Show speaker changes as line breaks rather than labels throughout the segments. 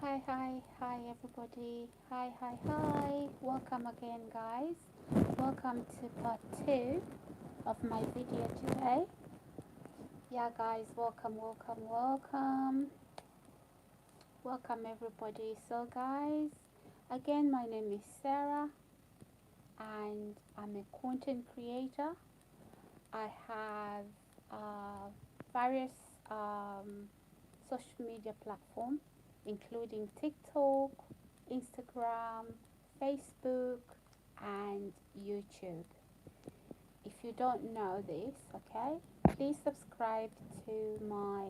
Hi everybody. Hi. Welcome again, guys. Welcome to part 2 of my video today. Yeah, guys, welcome. Welcome everybody. So, guys, again, my name is Sarah and I'm a content creator. I have various social media platforms, including TikTok, Instagram, Facebook, and YouTube. If you don't know this, okay, please subscribe to my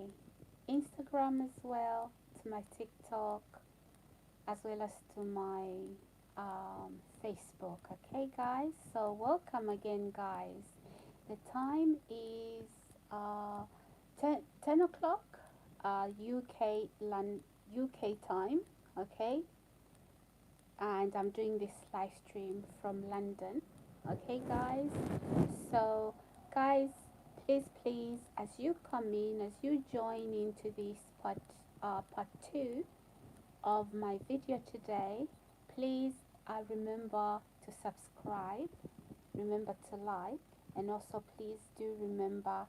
Instagram as well, to my TikTok, as well as to my Facebook. Okay, guys. So welcome again, guys. The time is 10 o'clock UK time, okay, and I'm doing this live stream from London, okay, guys. So, guys, please, as you come in, as you join into this part 2 of my video today, please remember to subscribe, remember to like, and also please do remember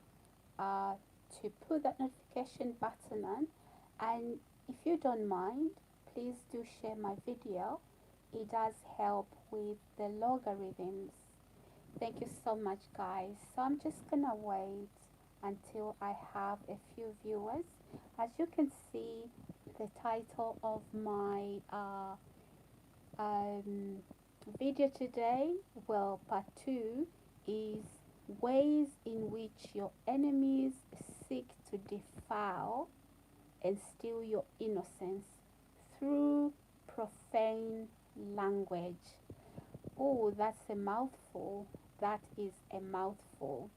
uh, to put that notification button on. And if you don't mind, please do share my video. It does help with the logarithms. Thank you so much, guys. So I'm just gonna wait until I have a few viewers. As you can see, the title of my um, video today, well, part 2, is ways in which your enemies seek to defile and steal your innocence through profane language. Oh, that's a mouthful. That is a mouthful.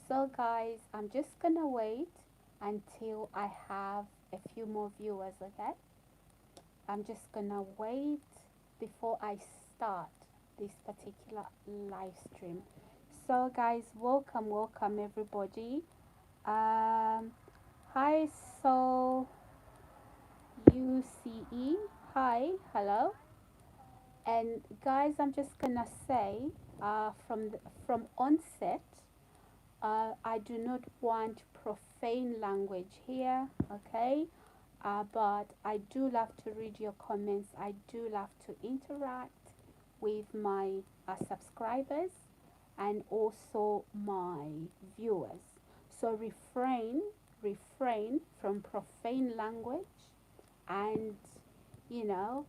So, guys, I'm just gonna wait until I have a few more viewers, okay? I'm just gonna wait before I start this particular live stream. So, guys, welcome everybody. Hi, so UCE. Hi, hello. And guys, I'm just gonna say from onset, I do not want profane language here, okay? But I do love to read your comments. I do love to interact with my subscribers and also my viewers. So refrain from profane language, and you know,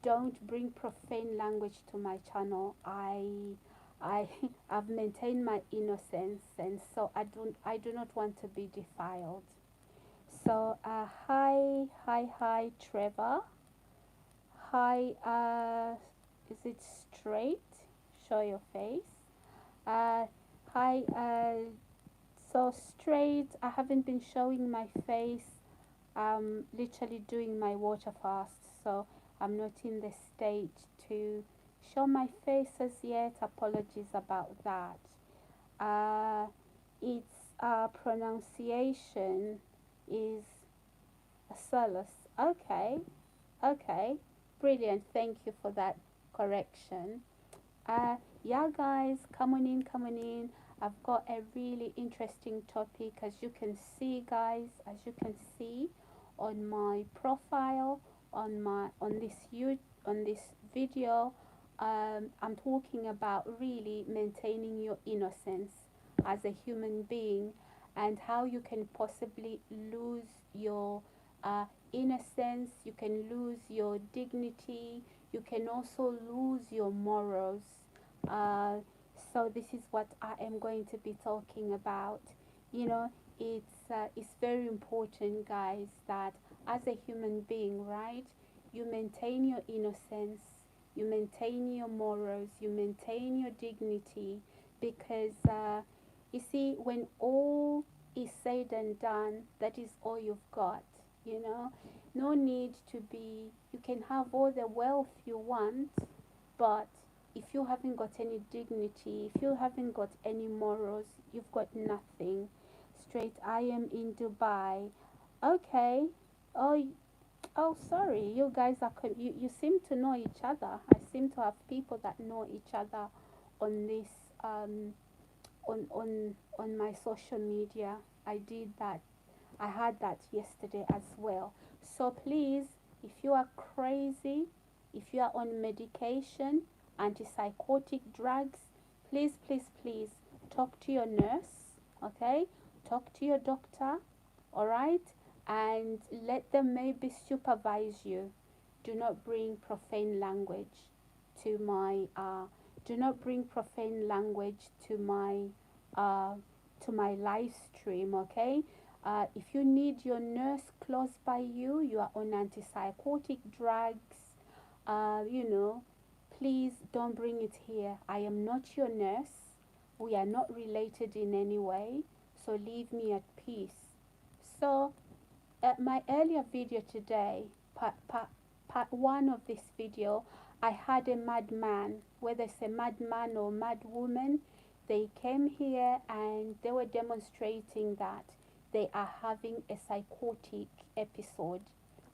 don't bring profane language to my channel. I I've maintained my innocence, and so I do not want to be defiled. So hi Trevor. Hi, is it straight? Show your face. Uh, hi, so straight. I haven't been showing my face. I'm literally doing my water fast, so I'm not in the state to show my face as yet. Apologies about that. Its pronunciation is Solus. Okay, okay, brilliant. Thank you for that correction. Yeah, guys, come on in. I've got a really interesting topic, as you can see, guys, as you can see on my profile, on this video. I'm talking about really maintaining your innocence as a human being, and how you can possibly lose your innocence, you can lose your dignity, you can also lose your morals. uh, so this is what I am going to be talking about. You know, it's very important, guys, that as a human being, right, you maintain your innocence, you maintain your morals, you maintain your dignity, because you see, when all is said and done, that is all you've got. You know, no need to be, you can have all the wealth you want, but if you haven't got any dignity, if you haven't got any morals, you've got nothing. Straight, I am in Dubai. Okay. Oh, Oh, sorry. You guys are you seem to know each other. I seem to have people that know each other on this um on my social media. I did that. I had that yesterday as well. So please, if you are crazy, if you are on medication, antipsychotic drugs, please, please, please talk to your nurse, okay? Talk to your doctor, all right? And let them maybe supervise you. Do not bring profane language to my do not bring profane language uh, to my live stream, okay? If you need your nurse close by you, you are on antipsychotic drugs, you know, please don't bring it here. I am not your nurse. We are not related in any way, so leave me at peace. So, my earlier video today, part one of this video, I had a madman, whether it's a madman or mad woman, they came here and they were demonstrating that they are having a psychotic episode,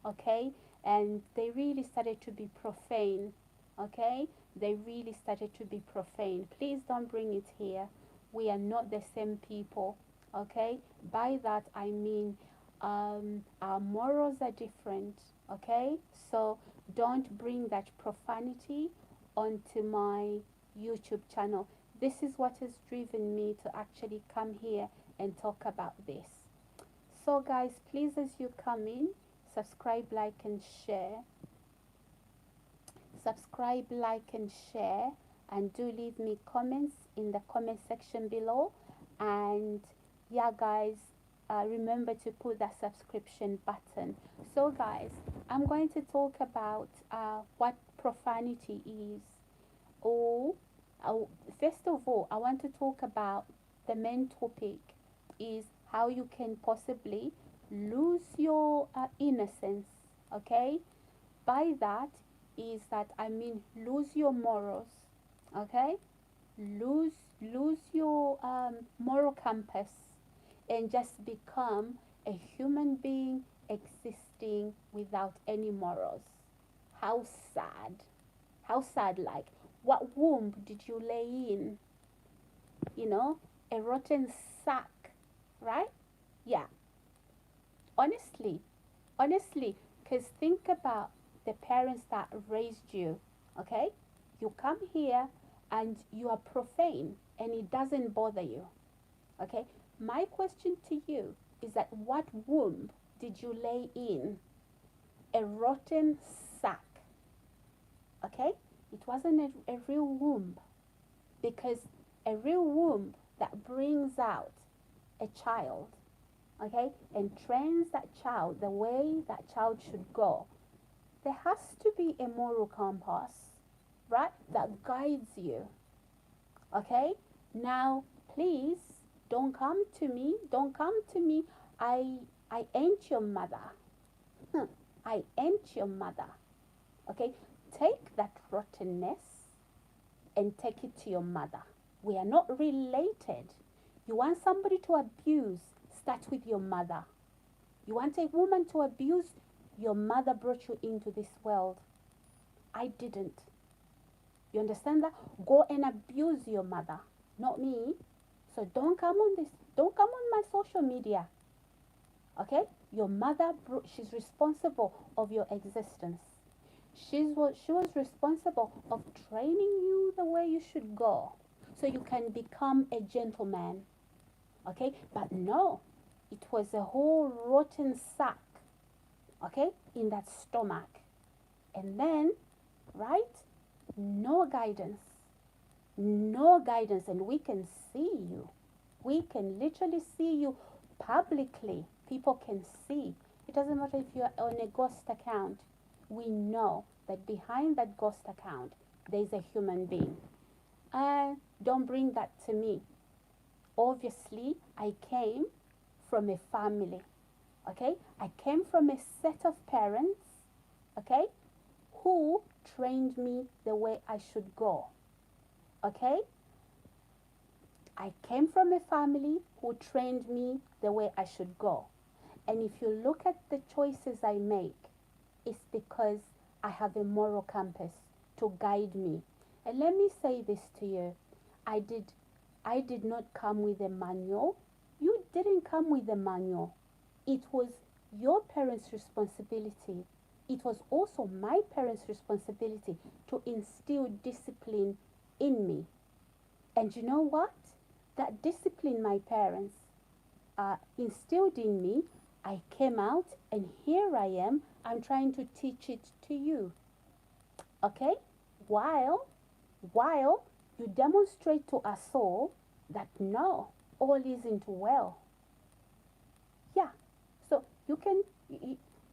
okay? And they really started to be profane, okay? They really started to be profane. Please don't bring it here. We are not the same people, okay? By that I mean our morals are different, okay? So don't bring that profanity onto my YouTube channel. This is what has driven me to actually come here and talk about this. So guys, please, as you come in, subscribe, like and share. Subscribe, like and share, and do leave me comments in the comment section below. And yeah guys, remember to put that subscription button. So guys, I'm going to talk about what profanity is. Or first of all, I want to talk about the main topic is how you can possibly lose your innocence, okay? By that is that I mean lose your morals, okay? Lose your moral compass and just become a human being existing without any morals. How sad. How sad, like, what womb did you lay in? You know, a rotten sack, right? Yeah, honestly, honestly, because think about the parents that raised you, okay? You come here and you are profane and it doesn't bother you, okay? My question to you is that what womb did you lay in? A rotten sack, okay? It wasn't a real womb, because a real womb that brings out a child, okay, and trains that child the way that child should go, there has to be a moral compass, right, that guides you, okay? Now, please don't come to me, don't come to me. I ain't your mother. I ain't your mother, okay? Take that rottenness and take it to your mother. We are not related. You want somebody to abuse, start with your mother. You want a woman to abuse, your mother brought you into this world. I didn't. You understand that? Go and abuse your mother, not me. So don't come on this. Don't come on my social media. Okay? Your mother, she's responsible of your existence. She was responsible of training you the way you should go, so you can become a gentleman. Okay? But no, it was a whole rotten sack, okay, in that stomach. And then, right, no guidance, no guidance, and we can see you. We can literally see you publicly. People can see. It doesn't matter if you're on a ghost account. We know that behind that ghost account, there's a human being. And don't bring that to me. Obviously, I came from a family, okay? I came from a set of parents, okay, who trained me the way I should go, okay? I came from a family who trained me the way I should go. And if you look at the choices I make, is because I have a moral compass to guide me. And let me say this to you. I did I did not come with a manual. You didn't come with a manual. It was your parents' responsibility. It was also my parents' responsibility to instill discipline in me. And you know what? That discipline my parents instilled in me, I came out and here I am. I'm trying to teach it to you. Okay? While you demonstrate to us all that no, all isn't well. Yeah. So you can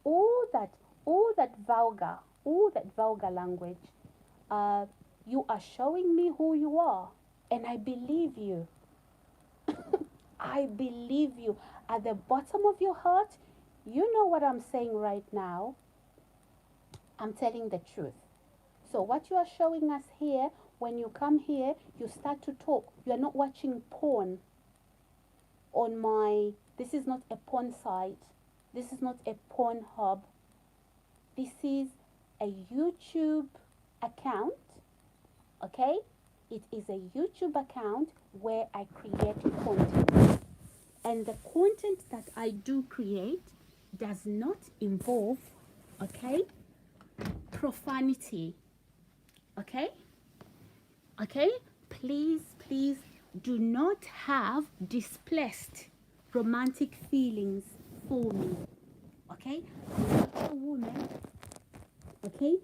all that all that vulgar language. Uh, you are showing me who you are, and I believe you. I believe you. At the bottom of your heart, you know what I'm saying right now. I'm telling the truth. So what you are showing us here, when you come here, you start to talk. You are not watching porn on my, this is not a porn site. This is not a porn hub. This is a YouTube account, okay? It is a YouTube account where I create content. And the content that I do create does not involve, okay, profanity, okay? Okay? Please do not have displaced romantic feelings for me. Okay? I'm not a woman. Okay?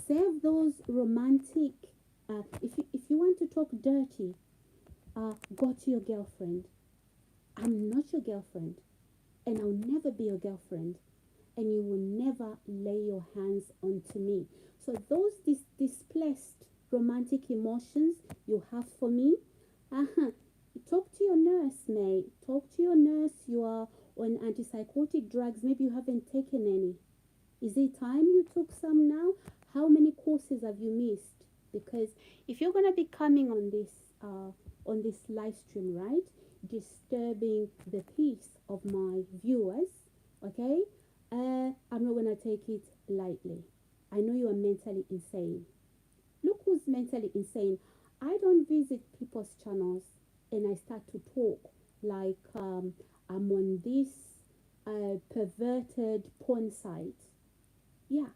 Save those romantic. If you want to talk dirty, go to your girlfriend. I'm not your girlfriend, and I'll never be your girlfriend, and you will never lay your hands onto me. So those displaced romantic emotions you have for me, talk to your nurse, mate. Talk to your nurse. You are on antipsychotic drugs. Maybe you haven't taken any. Is it time you took some now? How many courses have you missed? Because if you're gonna be coming on this live stream, right, disturbing the peace of my viewers, okay, I'm not gonna take it lightly. I know you are mentally insane. Look who's mentally insane. I don't visit people's channels and I start to talk like I'm on this perverted porn site. Yeah.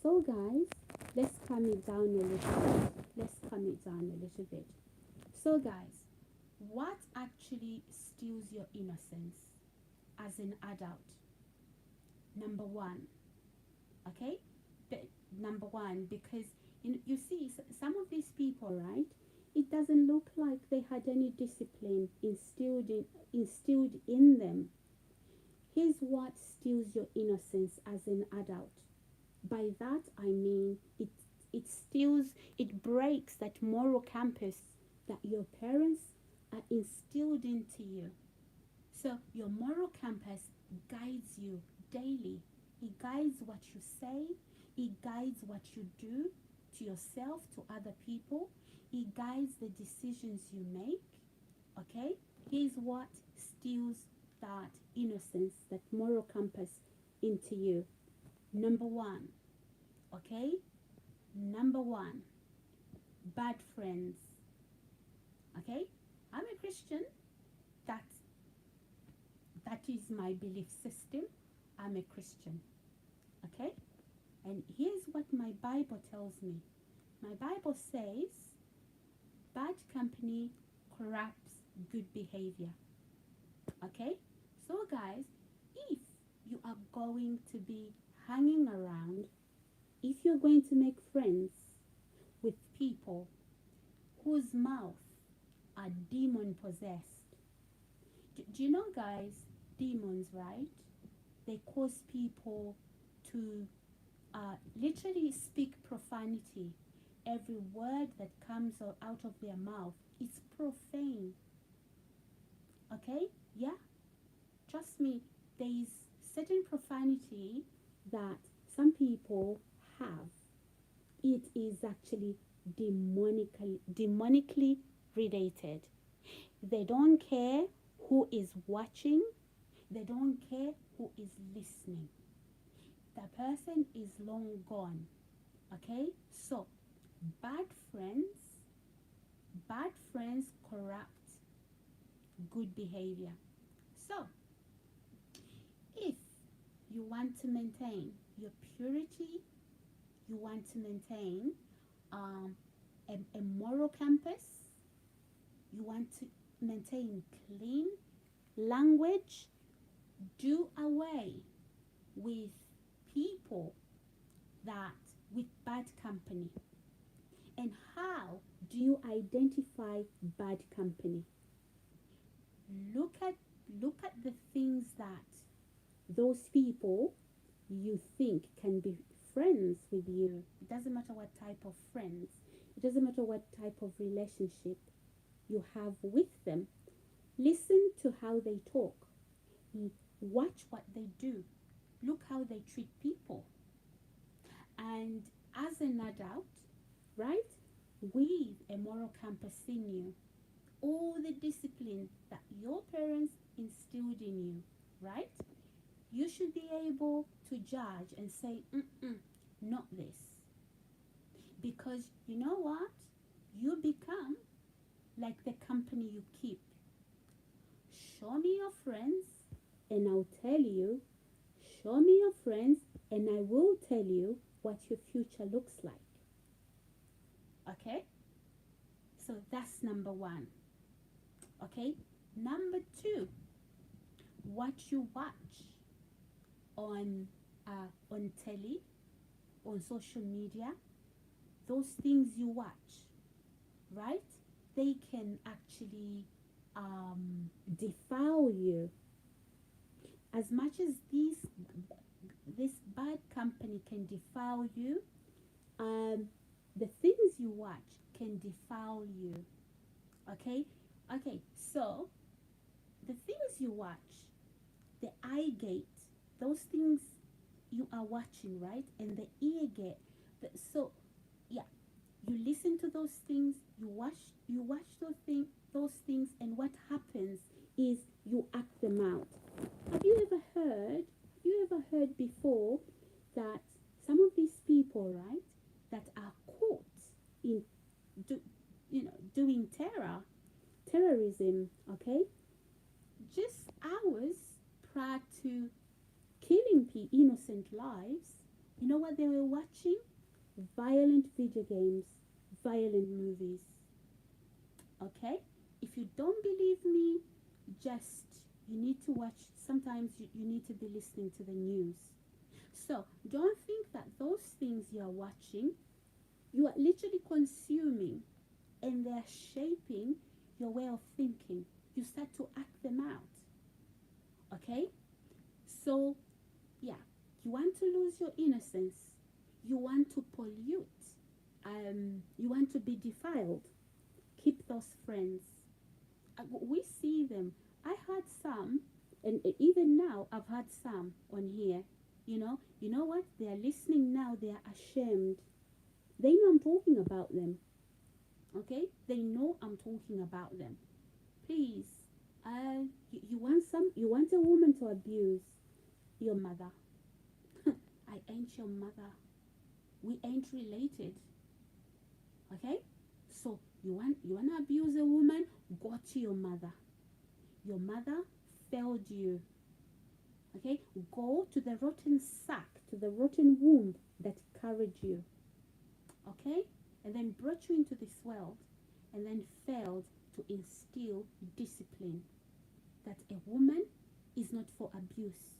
So guys, let's calm it down a little bit. Let's calm it down a little bit. So guys, what actually steals your innocence as an adult? Number one, okay? Number one, because you see, some of these people, right? It doesn't look like they had any discipline instilled in them. Here's what steals your innocence as an adult. By that I mean it breaks that moral compass that your parents are instilled into you. So your moral compass guides you daily. It guides what you say. It guides what you do to yourself, to other people. It guides the decisions you make. Okay? Here's what steals that innocence, that moral compass into you. Number one. Okay? Number one. Bad friends. Okay? I'm a Christian. That is my belief system. I'm a Christian. Okay? And here's what my Bible tells me. My Bible says, bad company corrupts good behavior. Okay? So guys, if you are going to be hanging around, if you're going to make friends with people whose mouth are demon possessed, do you know guys, demons, right? They cause people to literally speak profanity. Every word that comes out of their mouth is profane. Okay? Yeah? Trust me, there is certain profanity that some people have. It is actually demonically related. They don't care who is watching. They don't care who is listening. the person is long gone. Okay, so bad friends, bad friends corrupt good behavior. So if you want to maintain your purity, you want to maintain um, a moral campus, you want to maintain clean language, do away with people that with bad company. And how do you identify bad company? Look at the things that those people you think can be friends with you. It doesn't matter what type of friends. It doesn't matter what type of relationship you have with them. Listen to how they talk. Watch what they do. Look how they treat people. And as an adult, right, with a moral compass in you, all the discipline that your parents instilled in you, right? You should be able to judge and say, not this. Because you know what? You become like the company you keep. Show me your friends and I'll tell you. Show me your friends and I will tell you what your future looks like. Okay? So that's number one. Okay? Number two, what you watch on telly, on social media, those things you watch, right? They can actually defile you. As much as this bad company can defile you, the things you watch can defile you. Okay? Okay, so the things you watch, the eye gate, those things you are watching, right? And the ear gate. So yeah, you listen to those things, you watch those things, and what happens is you act them out. Have you ever heard before that some of these people, right, that are caught in do, doing terrorism, okay, just hours prior to killing innocent lives, you know what they were watching? Violent video games, violent movies. Okay? If you don't believe me, just you need to watch. Sometimes you need to be listening to the news. So don't think that those things you are watching, you are literally consuming, and they are shaping your way of thinking. You start to act them out. Okay? So yeah, you want to lose your innocence, you want to pollute, you want to be defiled, keep those friends. We see them. I had some, and even now I've had some on here. You know what? They are listening now. They are ashamed. They know I'm talking about them. Okay? They know I'm talking about them. Please, you want a woman to abuse your mother. I ain't your mother. We ain't related. Okay? So you want to abuse a woman? Go to your mother. Your mother failed you. Okay? Go to the rotten sack, to the rotten womb that carried you. Okay? And then brought you into this world and then failed to instill discipline. That a woman is not for abuse.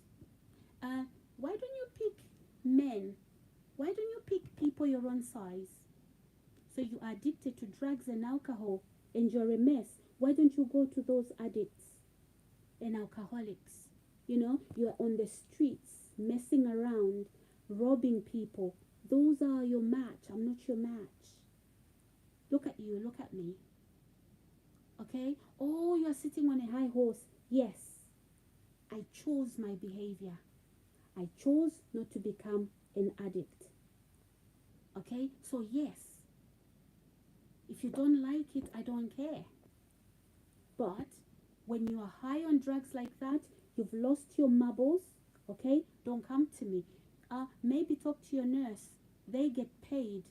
Why don't you pick men? Why don't you pick people your own size? So you are addicted to drugs and alcohol and you're a mess. Why don't you go to those addicts and alcoholics? You're on the streets, messing around, robbing people. Those are your match. I'm not your match. Look at you, look at me. Okay? Oh, you're sitting on a high horse. Yes, I chose my behavior. I chose not to become an addict. Okay? So, yes, if you don't like it, I don't care. But when you are high on drugs like that, you've lost your marbles, okay? Don't come to me. Maybe talk to your nurse. They get paid.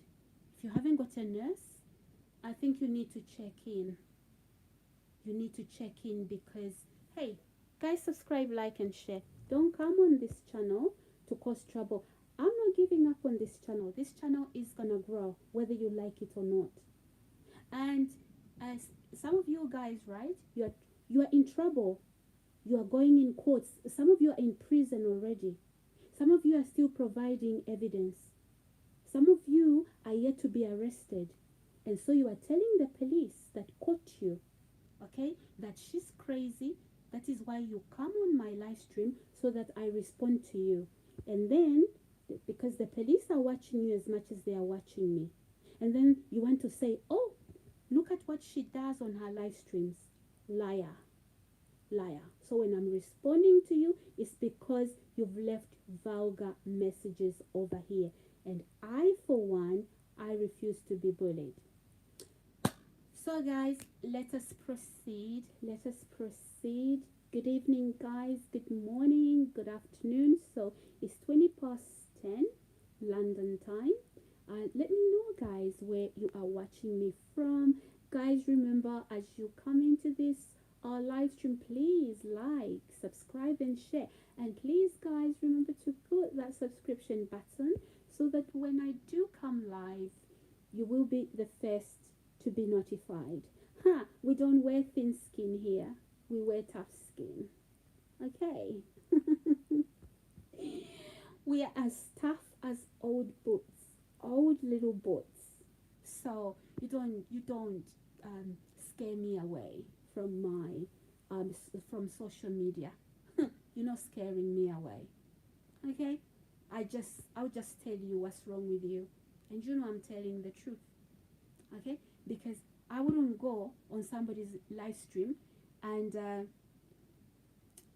If you haven't got a nurse, I think you need to check in. You need to check in because, hey, guys, subscribe, like, and share. Don't come on this channel to cause trouble. I'm not giving up on this channel. This channel is gonna grow, whether you like it or not. And as some of you guys, right, you are in trouble. You are going in courts. Some of you are in prison already. Some of you are still providing evidence. Some of you are yet to be arrested. And so you are telling the police that caught you, okay, that she's crazy. That is why you come on my live stream so that I respond to you. And then, because the police are watching you as much as they are watching me. And then you want to say, oh, look at what she does on her live streams. Liar. Liar. So when I'm responding to you, it's because you've left vulgar messages over here. And I, for one, I refuse to be bullied. So guys, let us proceed. Let us proceed. Good evening, guys. Good morning. Good afternoon. So it's 20 past 10 London time. Let me know, guys, where you are watching me from. Guys, remember, as you come into this live stream, please like, subscribe, and share. And please, guys, remember to put that subscription button so that when I do come live, you will be the first to be notified. We don't wear thin skin here. We wear tough skin. Okay. We are as tough as old boots, old little boots. So you don't scare me away from my from social media. You're not scaring me away. Okay? I'll just tell you what's wrong with you, and you know I'm telling the truth. Okay? Because I wouldn't go on somebody's live stream and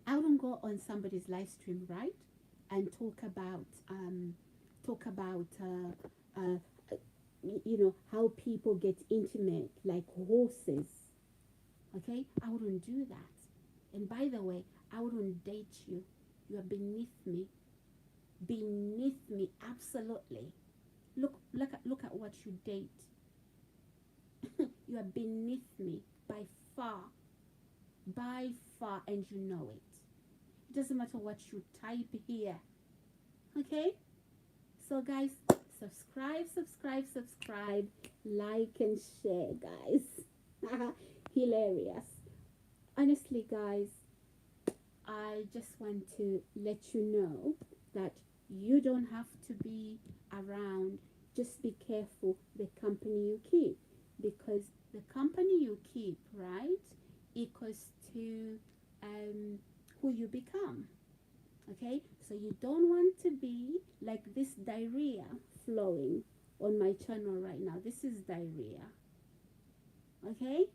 I wouldn't go on somebody's live stream, right? And talk about you know, how people get intimate like horses. Okay? I wouldn't do that. And by the way, I wouldn't date you. You are beneath me. Beneath me, absolutely. Look at what you date. You are beneath me by far, and you know it. It doesn't matter what you type here. Okay? So guys, subscribe, like, and share, guys. Hilarious. Honestly, guys, I just want to let you know that you don't have to be around. Just be careful the company you keep, because the company you keep, right, equals to who you become. Okay, so you don't want to be like this diarrhea flowing on my channel right now. This is diarrhea. Okay,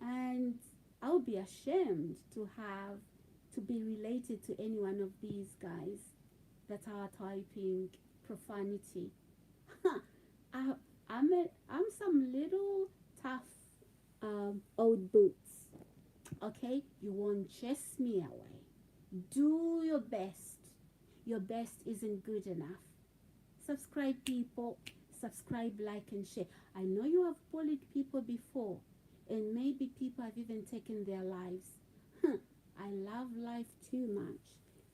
and I'll be ashamed to be related to any one of these guys that are typing profanity. I'm some little tough old boots. Okay, you won't chase me away. Do your best. Your best isn't good enough. Subscribe, people. Subscribe, like, and share. I know you have bullied people before, and maybe people have even taken their lives. I love life too much.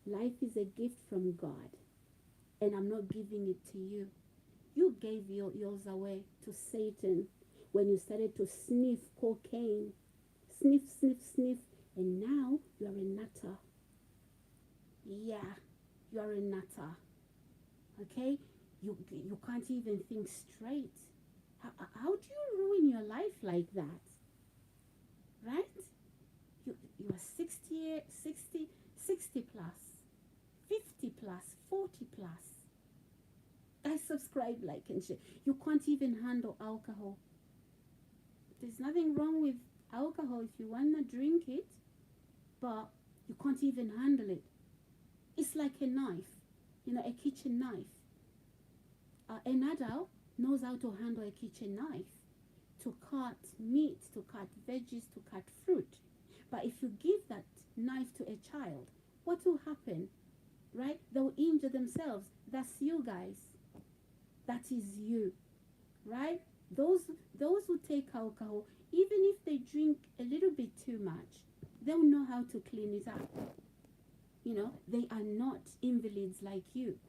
Life is a gift from God, and I'm not giving it to you. You gave yours away to Satan when you started to sniff cocaine. Sniff, sniff, sniff, and now you are a nutter. Yeah, you are a nutter. Okay? You can't even think straight. How do you ruin your life like that? Right? You are 60 plus, 50 plus, 40 plus. Guys, subscribe, like, and share. You can't even handle alcohol. There's nothing wrong with alcohol if you want to drink it, but you can't even handle it. It's like a knife, you know, a kitchen knife. An adult knows how to handle a kitchen knife to cut meat, to cut veggies, to cut fruit. But if you give that knife to a child, what will happen? right? They'll injure themselves. That's you guys. That is you, right? Those who take alcohol, even if they drink a little bit too much, they'll know how to clean it up. They are not invalids like you.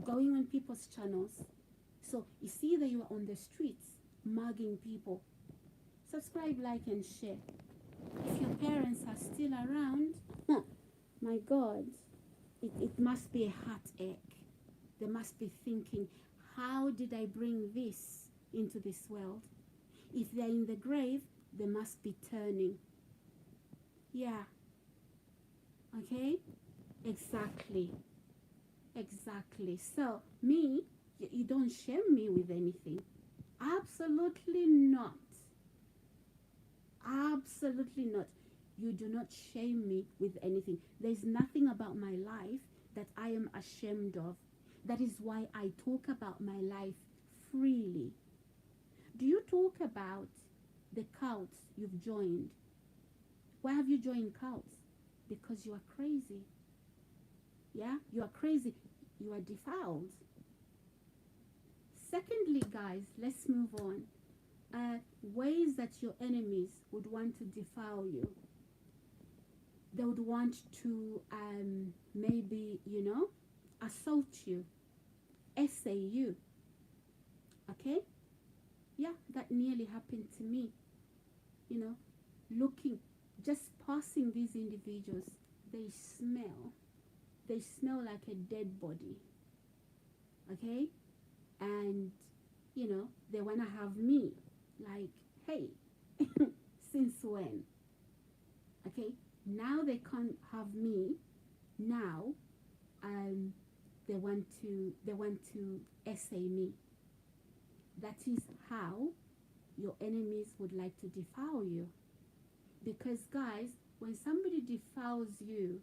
Going on people's channels. So you see that you are on the streets mugging people. Subscribe, like, and share. If your parents are still around, my God, it must be a heartache. They must be thinking, how did I bring this into this world? If they're in the grave, they must be turning. Yeah. Okay? Exactly. So, me, you don't shame me with anything. Absolutely not. Absolutely not. You do not shame me with anything. There's nothing about my life that I am ashamed of. That is why I talk about my life freely. Do you talk about the cults you've joined? Why have you joined cults? Because you are crazy. Yeah? You are crazy. You are defiled. Secondly, guys, let's move on. Ways that your enemies would want to defile you. They would want to maybe, assault you, essay you. Okay? Yeah, that nearly happened to me. Looking, just passing these individuals, they smell like a dead body. Okay? And, they want to have me. Like, hey, since when? Okay? Now they can't have me. Now, they want to essay me. That is how your enemies would like to defile you. Because, guys, when somebody defiles you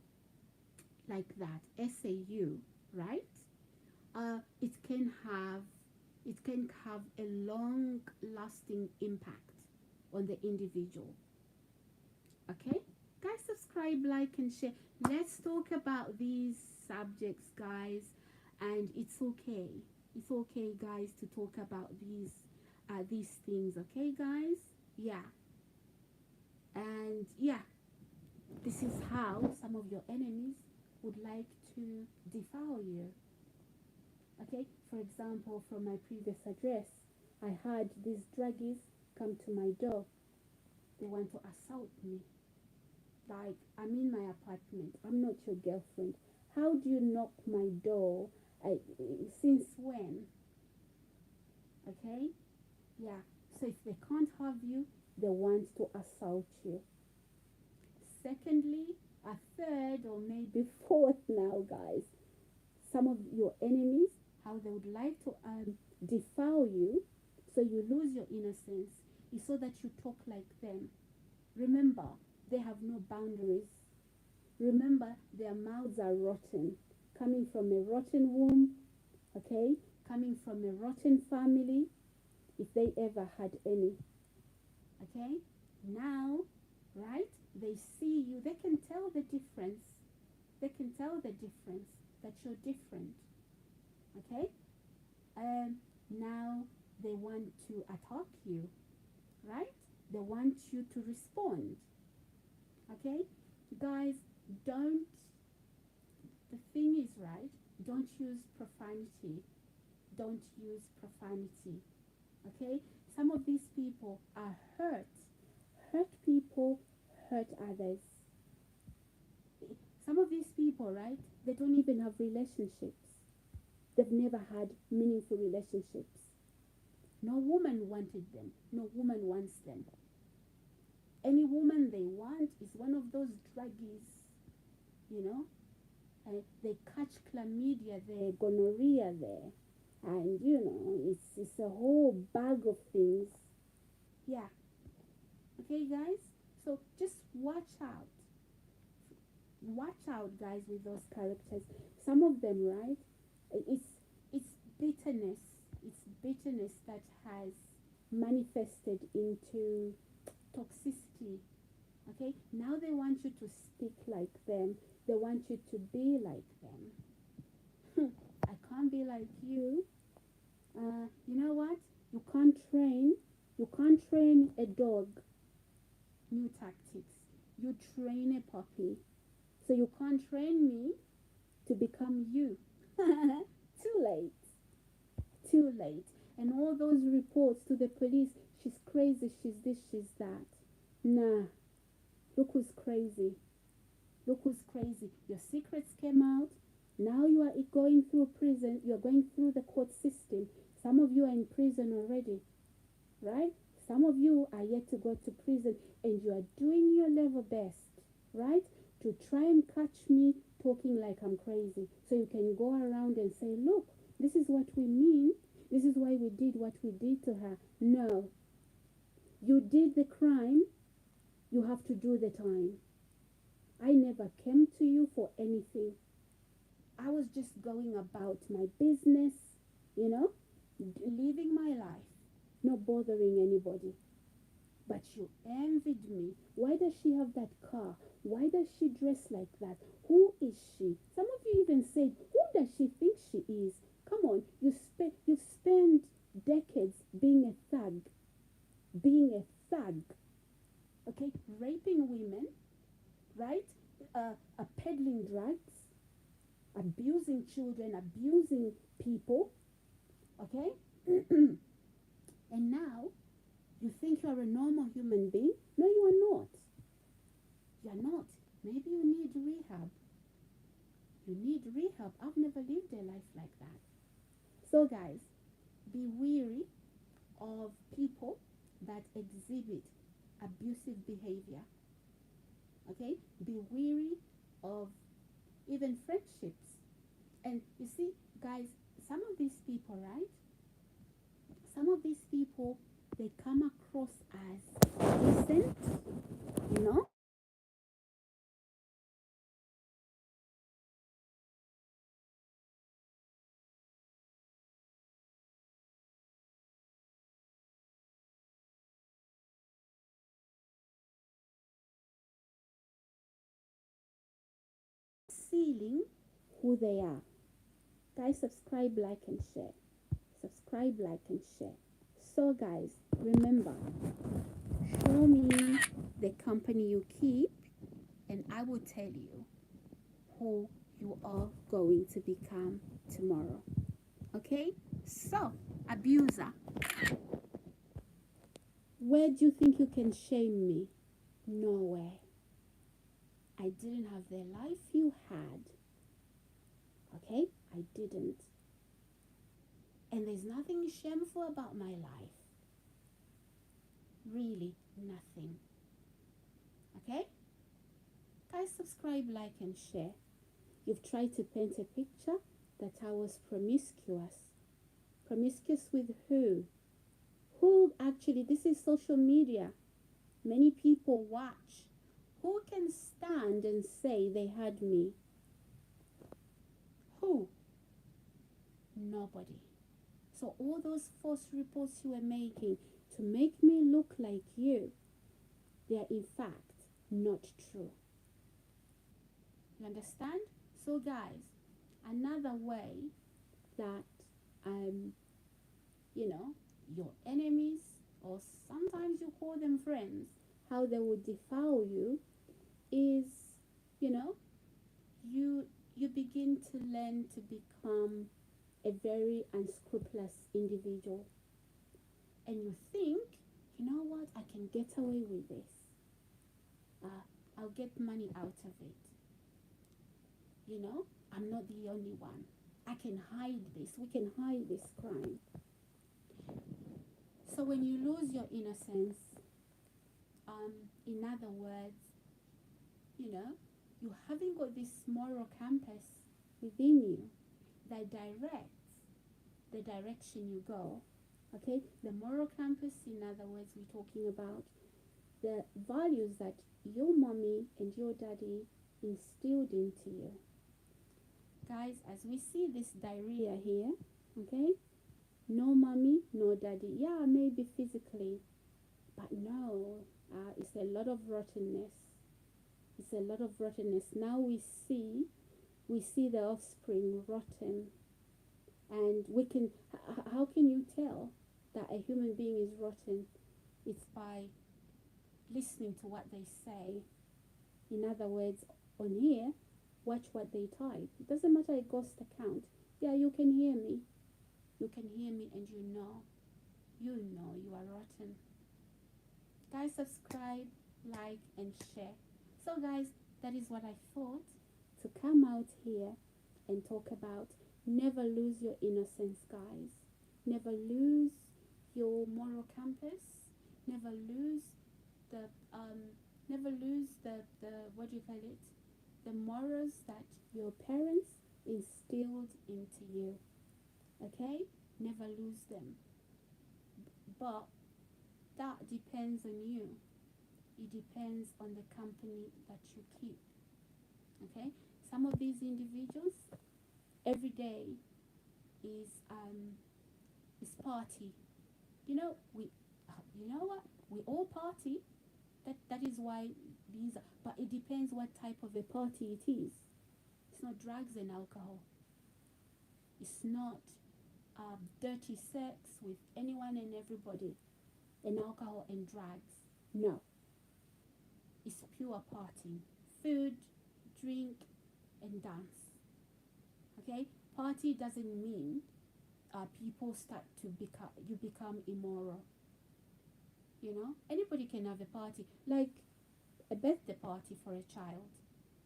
like that, essay you, right? It can have a long-lasting impact on the individual. Okay, guys, subscribe, like, and share. Let's talk about these subjects, guys, and it's okay. It's okay, guys, to talk about these things. Okay, guys, yeah, and yeah, this is how some of your enemies would like to defile you. Okay, for example, from my previous address, I had these druggies come to my door. They want to assault me. Like, I'm in my apartment. I'm not your girlfriend. How do you knock my door? Since when? Okay? Yeah. So if they can't have you, they want to assault you. Secondly, a third or maybe fourth now, guys. Some of your enemies, how they would like to defile you so you lose your innocence is so that you talk like them. Remember, they have no boundaries. Remember, their mouths are rotten, coming from a rotten womb, okay? Coming from a rotten family, if they ever had any, okay? Now, right, they see you, they can tell the difference. They can tell the difference that you're different, okay? Now they want to attack you, right? They want you to respond, okay? Guys, don't, the thing is, right, don't use profanity. Don't use profanity, okay? Some of these people are hurt. Hurt people hurt others. Some of these people, right, they don't even have relationships. They've never had meaningful relationships. No woman wanted them. No woman wants them. Any woman they want is one of those druggies, they catch chlamydia there, gonorrhea there, and it's a whole bag of things. Yeah. Okay, guys. So just watch out. Watch out, guys, with those characters. Some of them, right? It's bitterness. It's bitterness that has manifested into toxicity. Okay, now they want you to speak like them. They want you to be like them. I can't be like you. You know what? You can't train. You can't train a dog. New tactics. You train a puppy. So you can't train me to become you. Too late. Too late. And all those reports to the police, she's crazy, she's this, she's that. Nah. Look who's crazy. Look who's crazy. Your secrets came out. Now you are going through prison. You're going through the court system. Some of you are in prison already, right? Some of you are yet to go to prison, and you are doing your level best, right? To try and catch me talking like I'm crazy. So you can go around and say, look, this is what we mean. This is why we did what we did to her. No. You did the crime. You have to do the time. I never came to you for anything. I was just going about my business, you know, living my life, not bothering anybody. But you envied me. Why does she have that car? Why does she dress like that? Who is she? Some of you even said, who does she think she is? Come on, you spent decades being a thug. Being a thug. Okay, raping women, right? Peddling drugs, abusing children, abusing people, okay? And now you think you're a normal human being? No, you are not. You're not. Maybe you need rehab. You need rehab. I've never lived a life like that. So, guys, be weary of people that exhibit abusive behavior. Okay? Be weary of even friendships. And you see, guys, some of these people, right? Some of these people, they come across as decent, you know, sealing who they are. Guys, subscribe, like, and share. Subscribe, like, and share. So, guys, remember, show me the company you keep, and I will tell you who you are going to become tomorrow. Okay? So, abuser, where do you think you can shame me? Nowhere. I didn't have the life you had. Okay? I didn't. And there's nothing shameful about my life. Really, nothing. Okay? Guys, subscribe, like, and share. You've tried to paint a picture that I was promiscuous. Promiscuous with who? Who actually, this is social media. Many people watch. Who can stand and say they had me? Who? Nobody. So all those false reports you were making to make me look like you, they are in fact not true. You understand? So guys, another way that you know, your enemies, or sometimes you call them friends, how they will defile you is, you know, you begin to learn to become a very unscrupulous individual, and you think, you know what, I can get away with this. I'll get money out of it. You know, I'm not the only one. I can hide this. We can hide this crime. So when you lose your innocence, in other words, you know, you haven't got this moral compass within you that directs the direction you go. Okay, the moral compass, in other words, we're talking about the values that your mommy and your daddy instilled into you. Guys, as we see this diarrhea here, okay, no mommy, no daddy. Yeah, maybe physically, but no, it's a lot of rottenness. It's a lot of rottenness. Now we see we see the offspring rotten, and we can, how can you tell that a human being is rotten? It's by listening to what they say. In other words, on here, watch what they type. It doesn't matter a ghost account. Yeah, you can hear me. You can hear me, and you know you are rotten. Guys, subscribe, like, and share. So guys, that is what I thought to come out here and talk about. Never lose your innocence, guys. Never lose your moral compass. Never lose the what do you call it? The morals that your parents instilled into you. Okay? Never lose them. But that depends on you. It depends on the company that you keep. Okay? Some of these individuals, every day is party. You know, you know what? We all party. That is why these are, but it depends what type of a party it is. It's not drugs and alcohol. It's not dirty sex with anyone and everybody, and alcohol and drugs. No. It's pure partying. Food, drink, and dance. Okay? Party doesn't mean people start to become immoral. You know, anybody can have a party, like a birthday party for a child,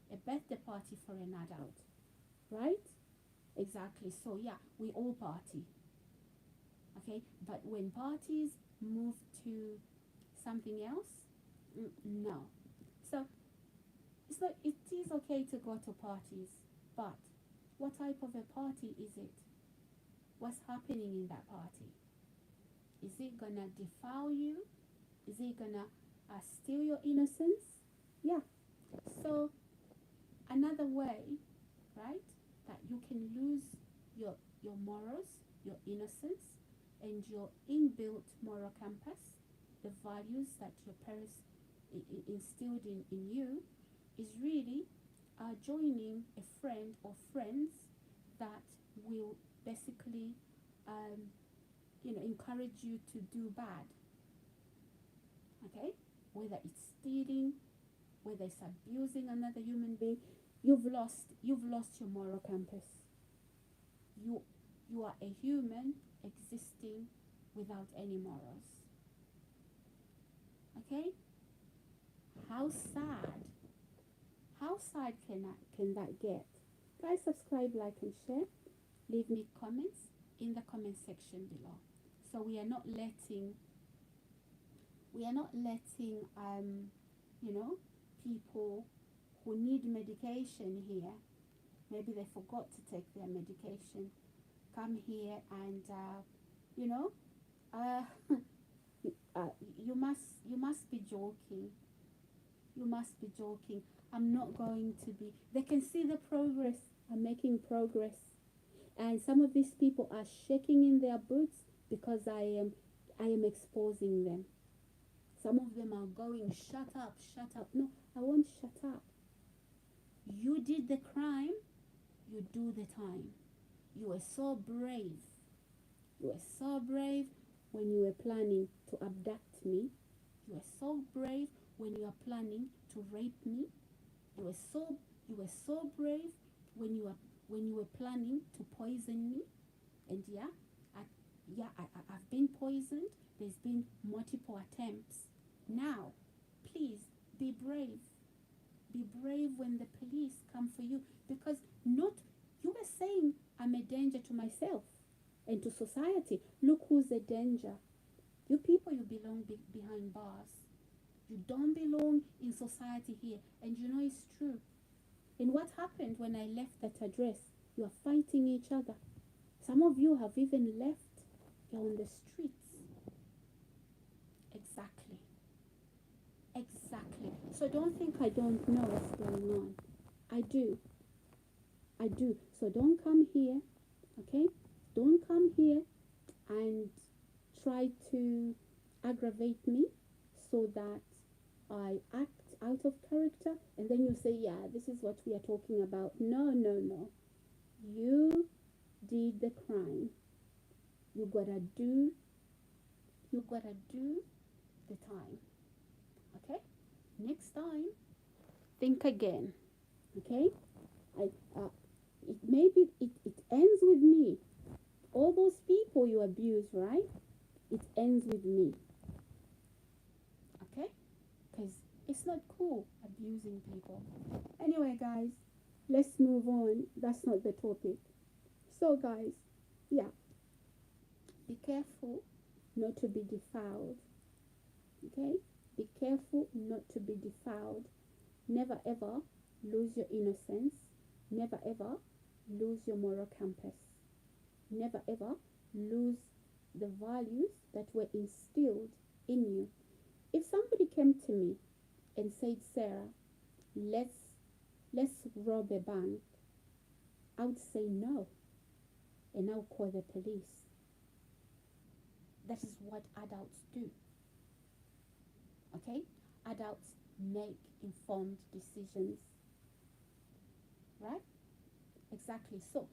a birthday party for an adult, right? Exactly. So yeah, we all party. Okay, but when parties move to something else, no. So it's like, it is okay to go to parties, but what type of a party is it? What's happening in that party? Is it gonna defile you? Is it gonna steal your innocence? Yeah. So another way, right, that you can lose your morals, your innocence, and your inbuilt moral compass, the values that your parents instilled in you, is really joining a friend or friends that will basically, encourage you to do bad. Okay, whether it's stealing, whether it's abusing another human being, you've lost your moral compass. You are a human existing without any morals. Okay, how sad can that get? Guys, subscribe, like, and share. Leave me comments in the comment section below. So we are not letting people who need medication here, maybe they forgot to take their medication, come here and you must be joking. You must be joking. I'm not going to be. They can see the progress. I'm making progress, and some of these people are shaking in their boots because I am exposing them. Some of them are going, shut up, shut up. No, I won't shut up. You did the crime, you do the time. You were so brave. You were so brave when you were planning to abduct me. You were so brave when you were planning to rape me. You were so brave when you were planning to poison me. And I've been poisoned. There's been multiple attempts. Now, please be brave. Be brave when the police come for you, because not you were saying I'm a danger to myself and to society. Look who's a danger. You people, you belong behind bars. You don't belong in society here. And you know it's true. And what happened when I left that address? You are fighting each other. Some of you have even left. You're on the streets. Exactly. Exactly. So don't think I don't know what's going on. I do. I do. So don't come here, okay? Don't come here and try to aggravate me so that out of character, and then you say, yeah, this is what we are talking about. No, no, no. You did the crime. You gotta do, you gotta do the time. Okay? Next time, think again. Okay? I, uh, it ends with me. All those people you abuse, right? It ends with me. Okay? Because it's not cool abusing people. Anyway, guys, let's move on. That's not the topic. So, guys, yeah, be careful not to be defiled. Okay? Be careful not to be defiled. Never ever lose your innocence. Never ever lose your moral compass. Never ever lose the values that were instilled in you. If somebody came to me and said, Sarah, let's rob a bank, I would say no, and I'll call the police. That is what adults do. Okay? Adults make informed decisions. Right? Exactly. So,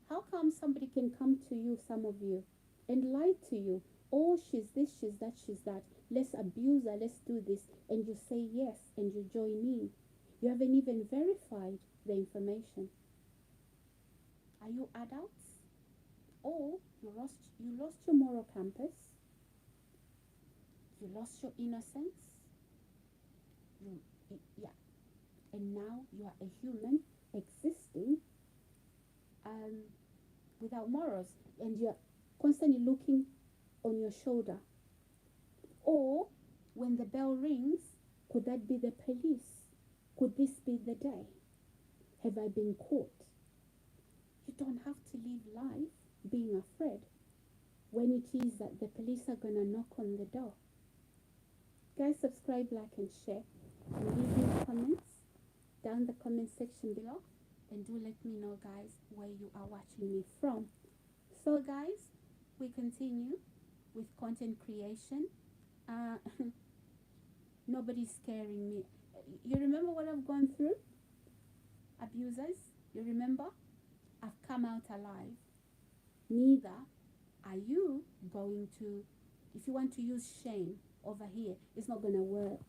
how come somebody can come to you, some of you, and lie to you? Oh, she's this, she's that, she's that. Let's abuse her, let's do this. And you say yes, and you join in. You haven't even verified the information. Are you adults? Or you lost your moral compass? You lost your innocence? Yeah. And now you are a human existing without morals, and you're constantly looking on your shoulder. Or when the bell rings, could that be the police? Could this be the day? Have I been caught? You don't have to live life being afraid when it is that the police are gonna knock on the door. Guys, subscribe, like, and share, and leave me comments down the comment section below, and do let me know, guys, where you are watching me from. So, guys, we continue with content creation. Nobody's scaring me. You remember what I've gone through? Abusers, you remember? I've come out alive. Neither are you going to. If you want to use shame over here, it's not going to work.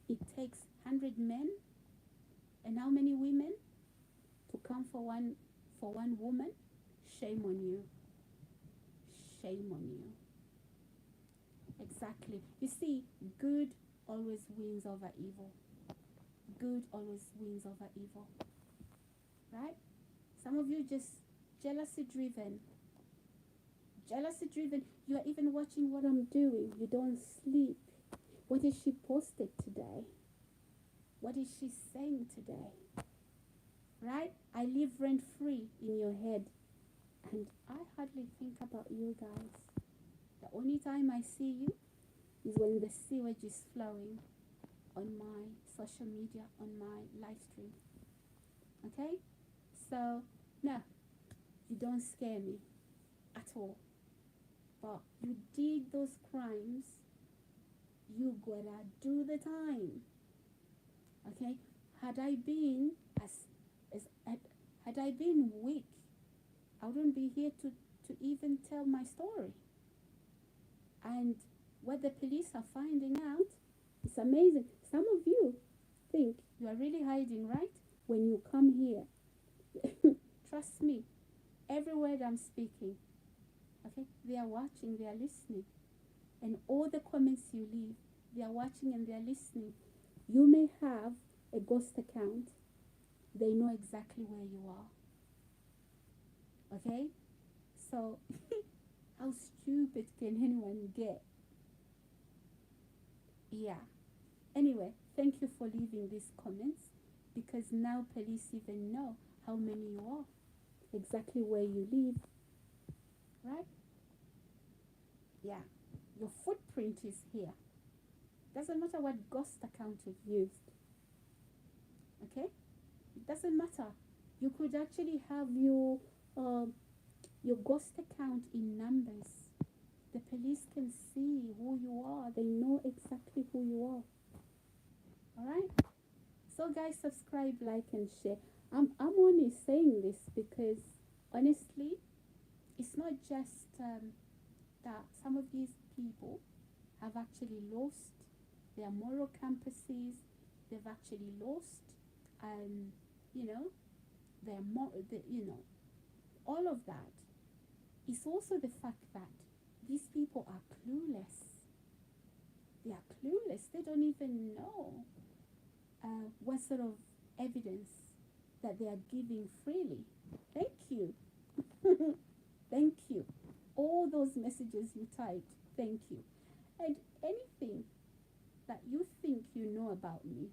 It takes 100 men and how many women to come for one woman? Shame on you. Shame on you. Exactly. You see, good always wins over evil. Good always wins over evil. Right? Some of you just jealousy driven. Jealousy driven. You are even watching what I'm doing. You don't sleep. What is she posted today? What is she saying today? Right? I live rent free in your head. And I hardly think about you guys. The only time I see you is when the sewage is flowing on my social media, on my live stream. Okay? So, no, you don't scare me at all. But you did those crimes, you gotta do the time. Okay? Had I been had I been weak, I wouldn't be here to even tell my story. And what the police are finding out, it's amazing. Some of you think you are really hiding, right? When you come here, trust me, every word I'm speaking, okay, they are watching, they are listening. And all the comments you leave, they are watching and they are listening. You may have a ghost account. They know exactly where you are. Okay? So, how stupid can anyone get? Yeah. Anyway, thank you for leaving these comments, because now police even know how many you are, exactly where you live. Right? Yeah. Your footprint is here. Doesn't matter what ghost account you've used. Okay? It doesn't matter. You could actually have your ghost account in numbers. The police can see who you are. They know exactly who you are. All right. So guys, subscribe, like, and share. I'm only saying this because honestly, it's not just that some of these people have actually lost their moral compasses. They've actually lost, um, you know, all of that. It's also the fact that these people are clueless. They are clueless. They don't even know what sort of evidence that they are giving freely. Thank you. Thank you. All those messages you typed, thank you. And anything that you think you know about me,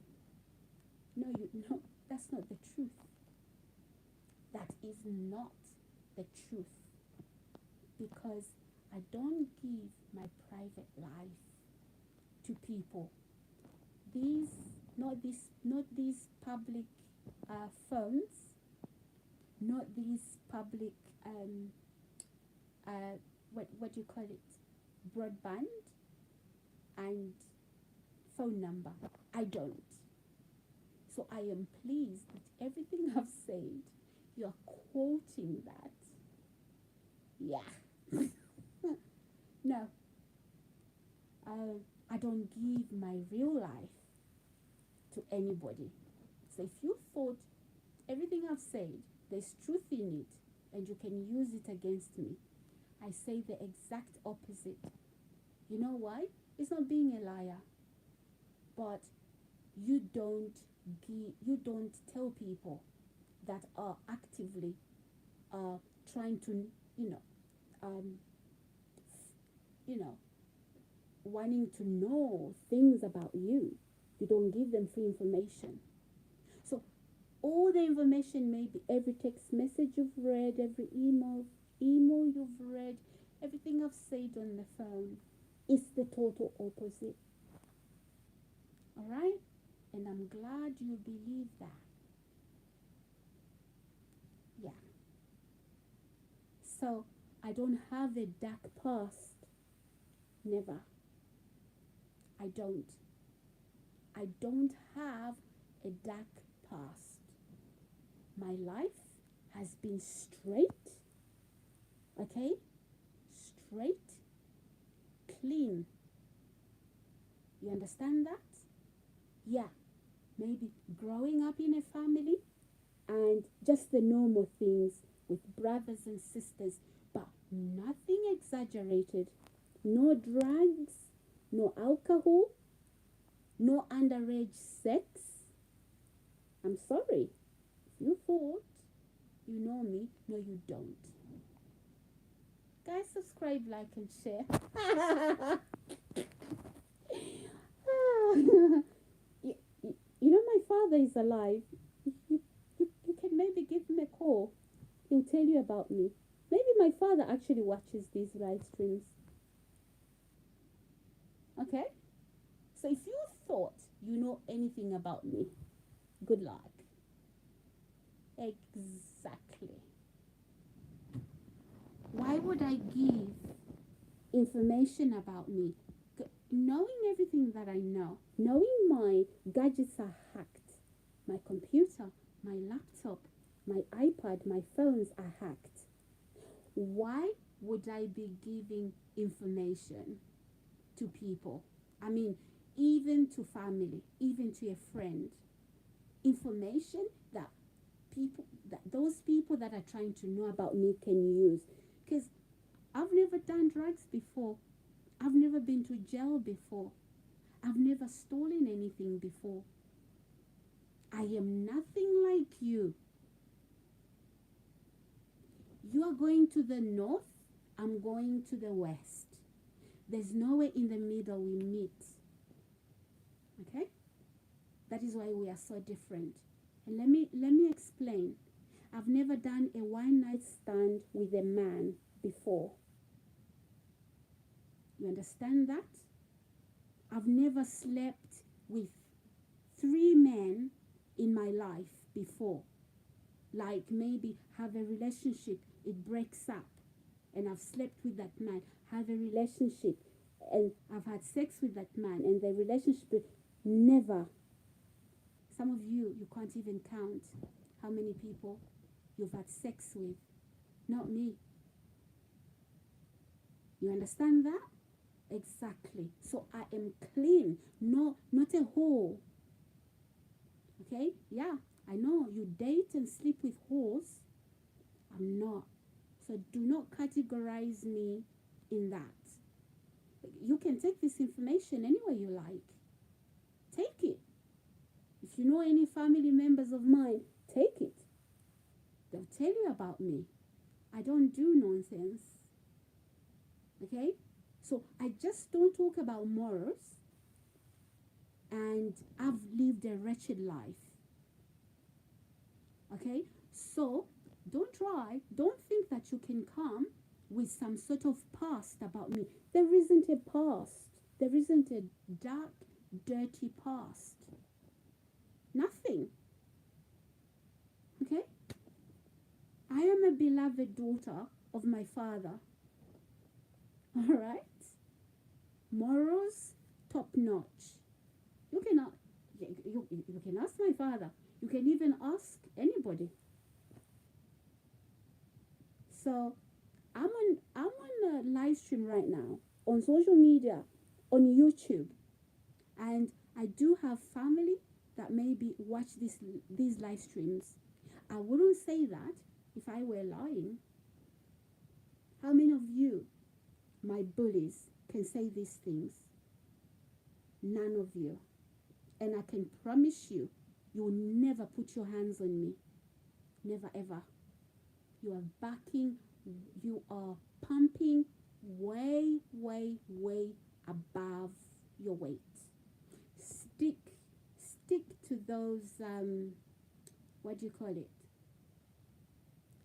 no, that's not the truth. That is not the truth. Because I don't give my private life to people. These, not these public phones, not these public what do you call it, broadband and phone number. I don't. So I am pleased that everything I've said, you're quoting that. Yeah. No, I don't give my real life to anybody. So if you thought everything I've said, there's truth in it, and you can use it against me, I say the exact opposite. You know why? It's not being a liar, but you don't tell people that are actively trying to, um, you know, wanting to know things about you. You don't give them free information. So all the information, maybe every text message you've read, every email you've read, everything I've said on the phone is the total opposite. All right? And I'm glad you believe that. Yeah. So I don't have a dark past. Never. I don't. I don't have a dark past. My life has been straight, okay? Straight, clean. You understand that? Yeah. Maybe growing up in a family and just the normal things with brothers and sisters, but nothing exaggerated. No drugs, no alcohol, no underage sex. I'm sorry. If you thought you know me, no, you don't. Guys, subscribe, like, and share. You know, my father is alive. You can maybe give him a call. He'll tell you about me. Maybe my father actually watches these live streams. Okay? So if you thought you know anything about me, good luck. Exactly. Why would I give information about me? Knowing everything that I know, knowing my gadgets are hacked, my computer, my laptop, my iPad, my phones are hacked. Why would I be giving information to people? I mean, even to family, even to a friend. Information that those people that are trying to know about me can use. Because I've never done drugs before. I've never been to jail before. I've never stolen anything before. I am nothing like you. You are going to the north, I'm going to the west. There's nowhere in the middle we meet. Okay? That is why we are so different. And let me explain. I've never done a one night stand with a man before. You understand that? I've never slept with 3 men in my life before. Like maybe have a relationship, it breaks up, and I've slept with that man. Have a relationship, and I've had sex with that man, and the relationship, never. Some of you, you can't even count how many people you've had sex with. Not me. You understand that? Exactly. So I am clean. No, not a whore. Okay? Yeah, I know you date and sleep with whores. I'm not. So do not categorize me in that. You can take this information any way you like. Take it. If you know any family members of mine, take it. They'll tell you about me. I don't do nonsense. Okay? So I just don't talk about morals, and I've lived a wretched life. Okay? So don't think that you can come with some sort of past about me. There isn't a past. There isn't a dark, dirty past. Nothing. Okay? I am a beloved daughter of my father. All right? Morals, top notch. You cannot. You can ask my father. You can even ask anybody. So I'm on a live stream right now on social media, on YouTube, and I do have family that maybe watch these live streams. I wouldn't say that if I were lying. How many of you, my bullies, can say these things? None of you. And I can promise you, you will never put your hands on me. Never ever. You are backing, you are pumping way, way, way above your weight. Stick to those, what do you call it?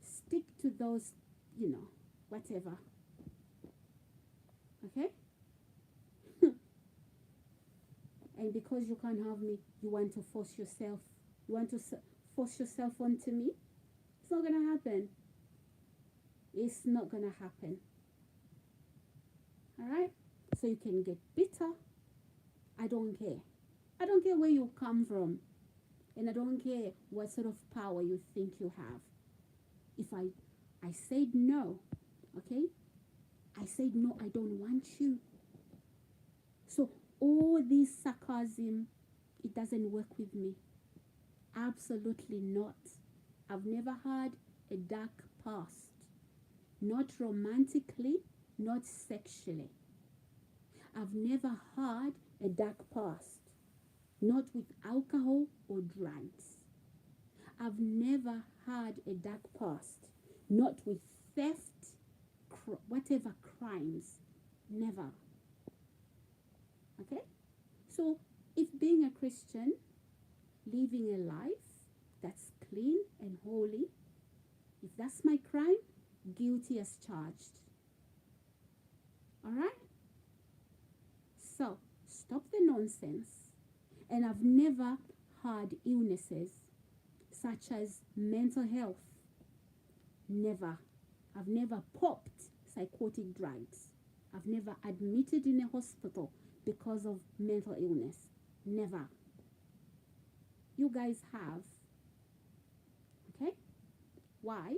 Stick to those, whatever. Okay? And because you can't have me, you want to force yourself onto me? It's not going to happen. It's not going to happen. All right? So you can get bitter. I don't care. I don't care where you come from. And I don't care what sort of power you think you have. If I said no, okay? I said no, I don't want you. So all this sarcasm, it doesn't work with me. Absolutely not. I've never had a dark past. Not romantically, not sexually. I've never had a dark past. Not with alcohol or drugs. I've never had a dark past. Not with theft, whatever crimes. Never. Okay? So, if being a Christian, living a life that's clean and holy, if that's my crime, guilty as charged. Alright? So, stop the nonsense. And I've never had illnesses such as mental health. Never. I've never popped psychotic drugs. I've never admitted in a hospital because of mental illness. Never. You guys have. Okay? Why?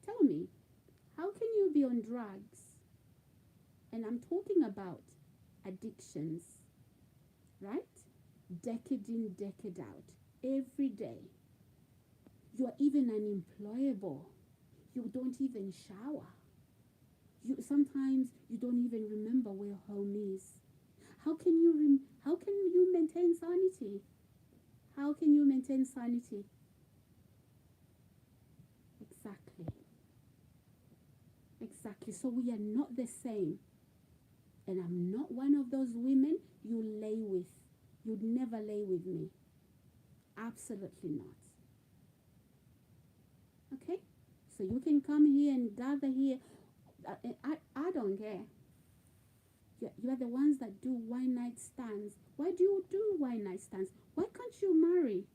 Tell me, how can you be on drugs? And I'm talking about addictions, right? Decade in, decade out. Every day. You're even unemployable. You don't even shower. Sometimes you don't even remember where home is. How can you maintain sanity? How can you maintain sanity? Exactly. So we are not the same. And I'm not one of those women you lay with. You'd never lay with me. Absolutely not. Okay? So you can come here and gather here. I don't care. You are the ones that do one night stands. Why do you do one night stands? Why can't you marry?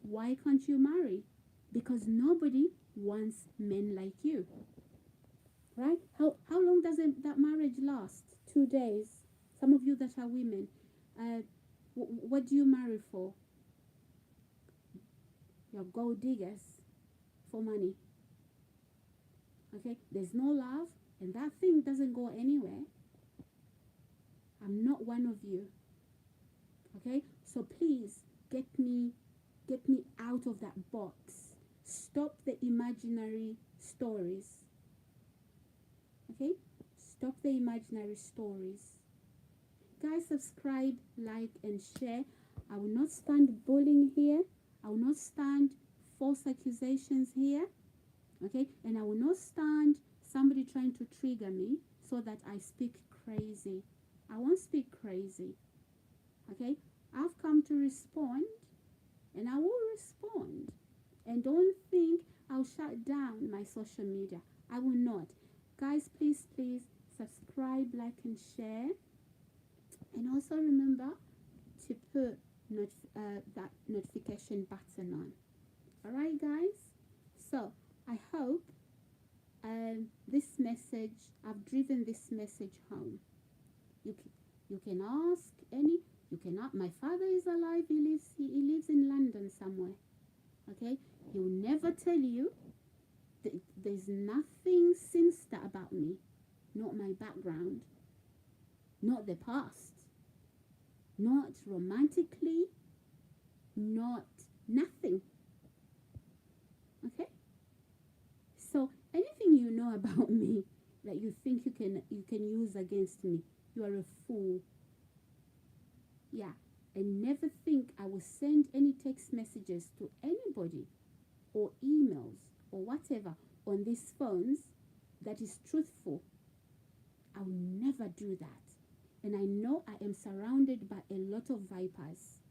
Why can't you marry? Because nobody wants men like you. Right? How long does that marriage last? 2 days. Some of you that are women, What do you marry for? You're gold diggers for money. Okay, there's no love, and that thing doesn't go anywhere. I'm not one of you. Okay, so please get me out of that box. Stop the imaginary stories. Okay, stop the imaginary stories. Guys, subscribe, like, and share. I will not stand bullying here. I will not stand false accusations here. Okay, and I will not stand somebody trying to trigger me so that I speak crazy. I won't speak crazy. Okay, I've come to respond, and I will respond. And don't think I'll shut down my social media. I will not. Guys, please subscribe, like, and share. And also remember to put that notification button on. Alright, guys? So, I hope this message, I've driven this message home. You can ask any, you cannot. My father is alive. He lives in London somewhere. Okay, he will never tell you. There's nothing sinister about me, not my background, not the past, not romantically, not nothing. Okay, so anything you know about me that you think you can use against me, you are a fool. Yeah, and never think I will send any text messages to anybody or emails or whatever on these phones that is truthful. I will never do that. And I know I am surrounded by a lot of vipers.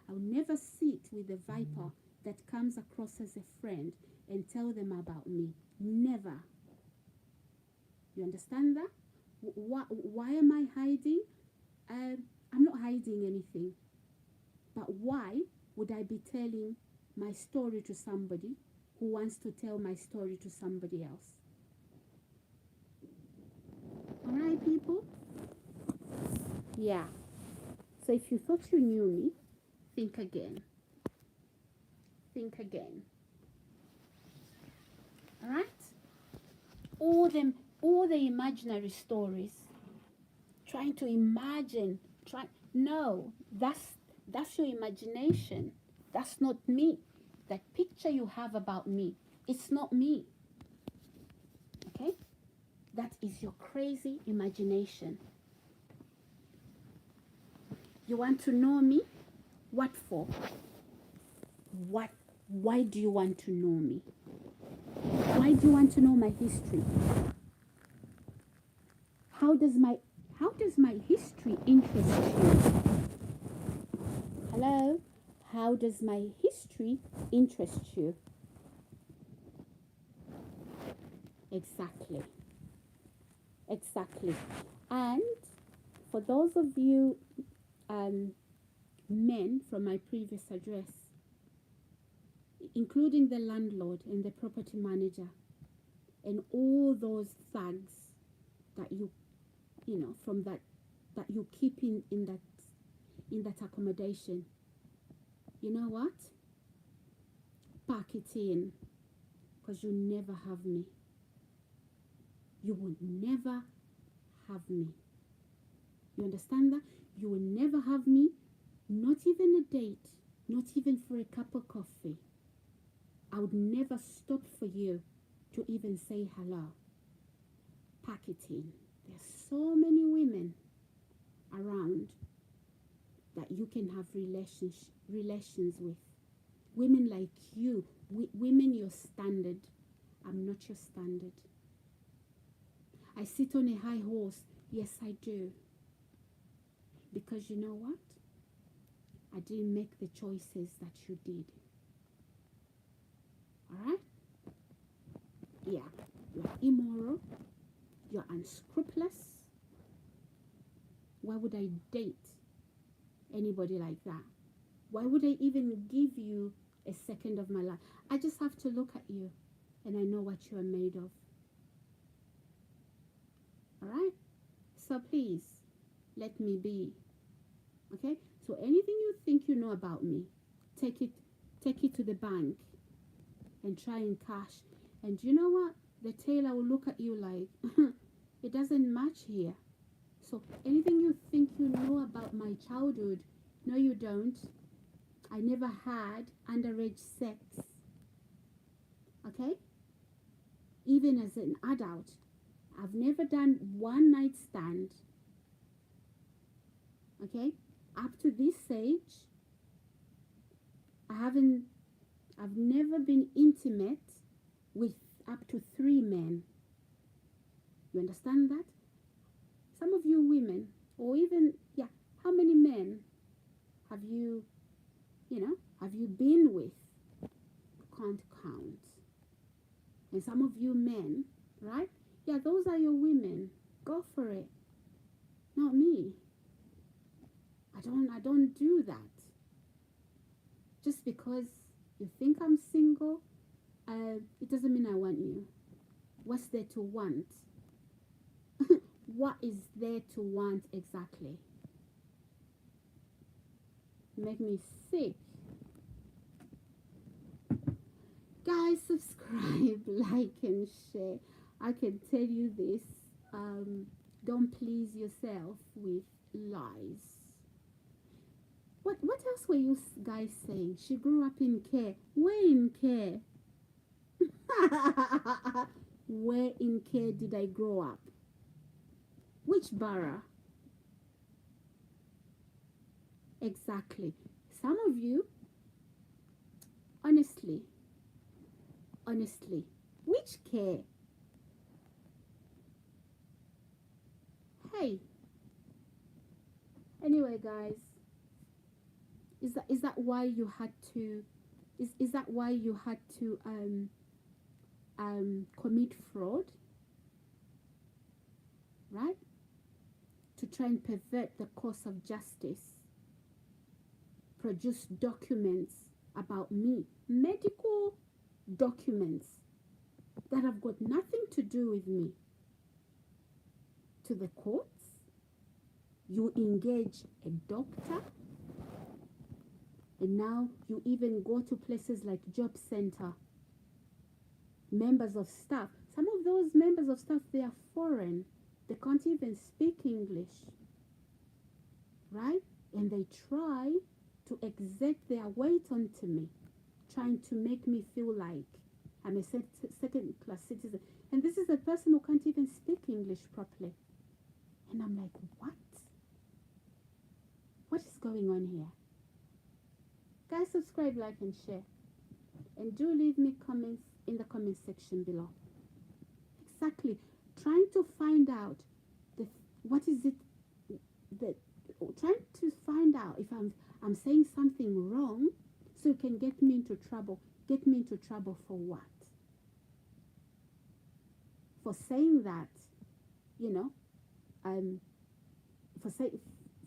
I will never sit with a viper that comes across as a friend and tell them about me. Never. You understand that? Why am I hiding? I'm not hiding anything. But why would I be telling my story to somebody who wants to tell my story to somebody else? Alright, people? Yeah. So if you thought you knew me, think again. Think again. Alright? All the imaginary stories. Trying to imagine. No, that's your imagination. That's not me. That picture you have about me, it's not me. Okay? That is your crazy imagination. You want to know me? What for? Why do you want to know me? Why do you want to know my history? How does my history interest you? Hello? How does my history interest you? Exactly. And for those of you men from my previous address, including the landlord and the property manager and all those thugs that you from that you keep in that accommodation, you know what? Pack it in, because you never have me. You will never have me. You understand that? You will never have me, not even a date, not even for a cup of coffee. I would never stop for you to even say hello. Pack it in. There's so many women around that you can have relations with. Women like you, women your standard. I'm not your standard. I sit on a high horse. Yes, I do. Because you know what? I didn't make the choices that you did. Alright? Yeah. You're immoral. You're unscrupulous. Why would I date anybody like that? Why would I even give you a second of my life? I just have to look at you and I know what you are made of. Alright? So please, let me be. Okay? So anything you think you know about me, take it take it to the bank and try and cash. And you know what? The tailor will look at you like, it doesn't match here. So anything you think you know about my childhood, no, you don't. I never had underage sex. Okay? Even as an adult, I've never done one night stand. Okay? Up to this age, I've never been intimate with up to 3 men. You understand that? Some of you women, or even, yeah, how many men have you, have you been with? You can't count. And some of you men, right? Yeah, those are your women. Go for it. Not me. I don't do that. Just because you think I'm single, it doesn't mean I want you. What's there to want? What is there to want exactly? You make me sick. Guys, subscribe, like, and share. I can tell you this. Don't please yourself with lies. What else were you guys saying? She grew up in care. Where in care? Where in care did I grow up? Which borough? Exactly. Some of you, honestly, which care? Hey. Anyway, guys, is that why you had to is that why you had to commit fraud, right? To try and pervert the course of justice, produce documents about me, medical documents that have got nothing to do with me, to the courts. You engage a doctor, and now you even go to places like job center. Members of staff, some of those members of staff, they are foreign. They can't even speak English, right? And they try to exert their weight onto me, trying to make me feel like I'm a second-class citizen. And this is a person who can't even speak English properly. And I'm like, what? What is going on here? Guys, subscribe, like, and share. And do leave me comments in the comment section below. Exactly. Trying to find out trying to find out if I'm saying something wrong, so you can get me into trouble. Get me into trouble for what? For saying that,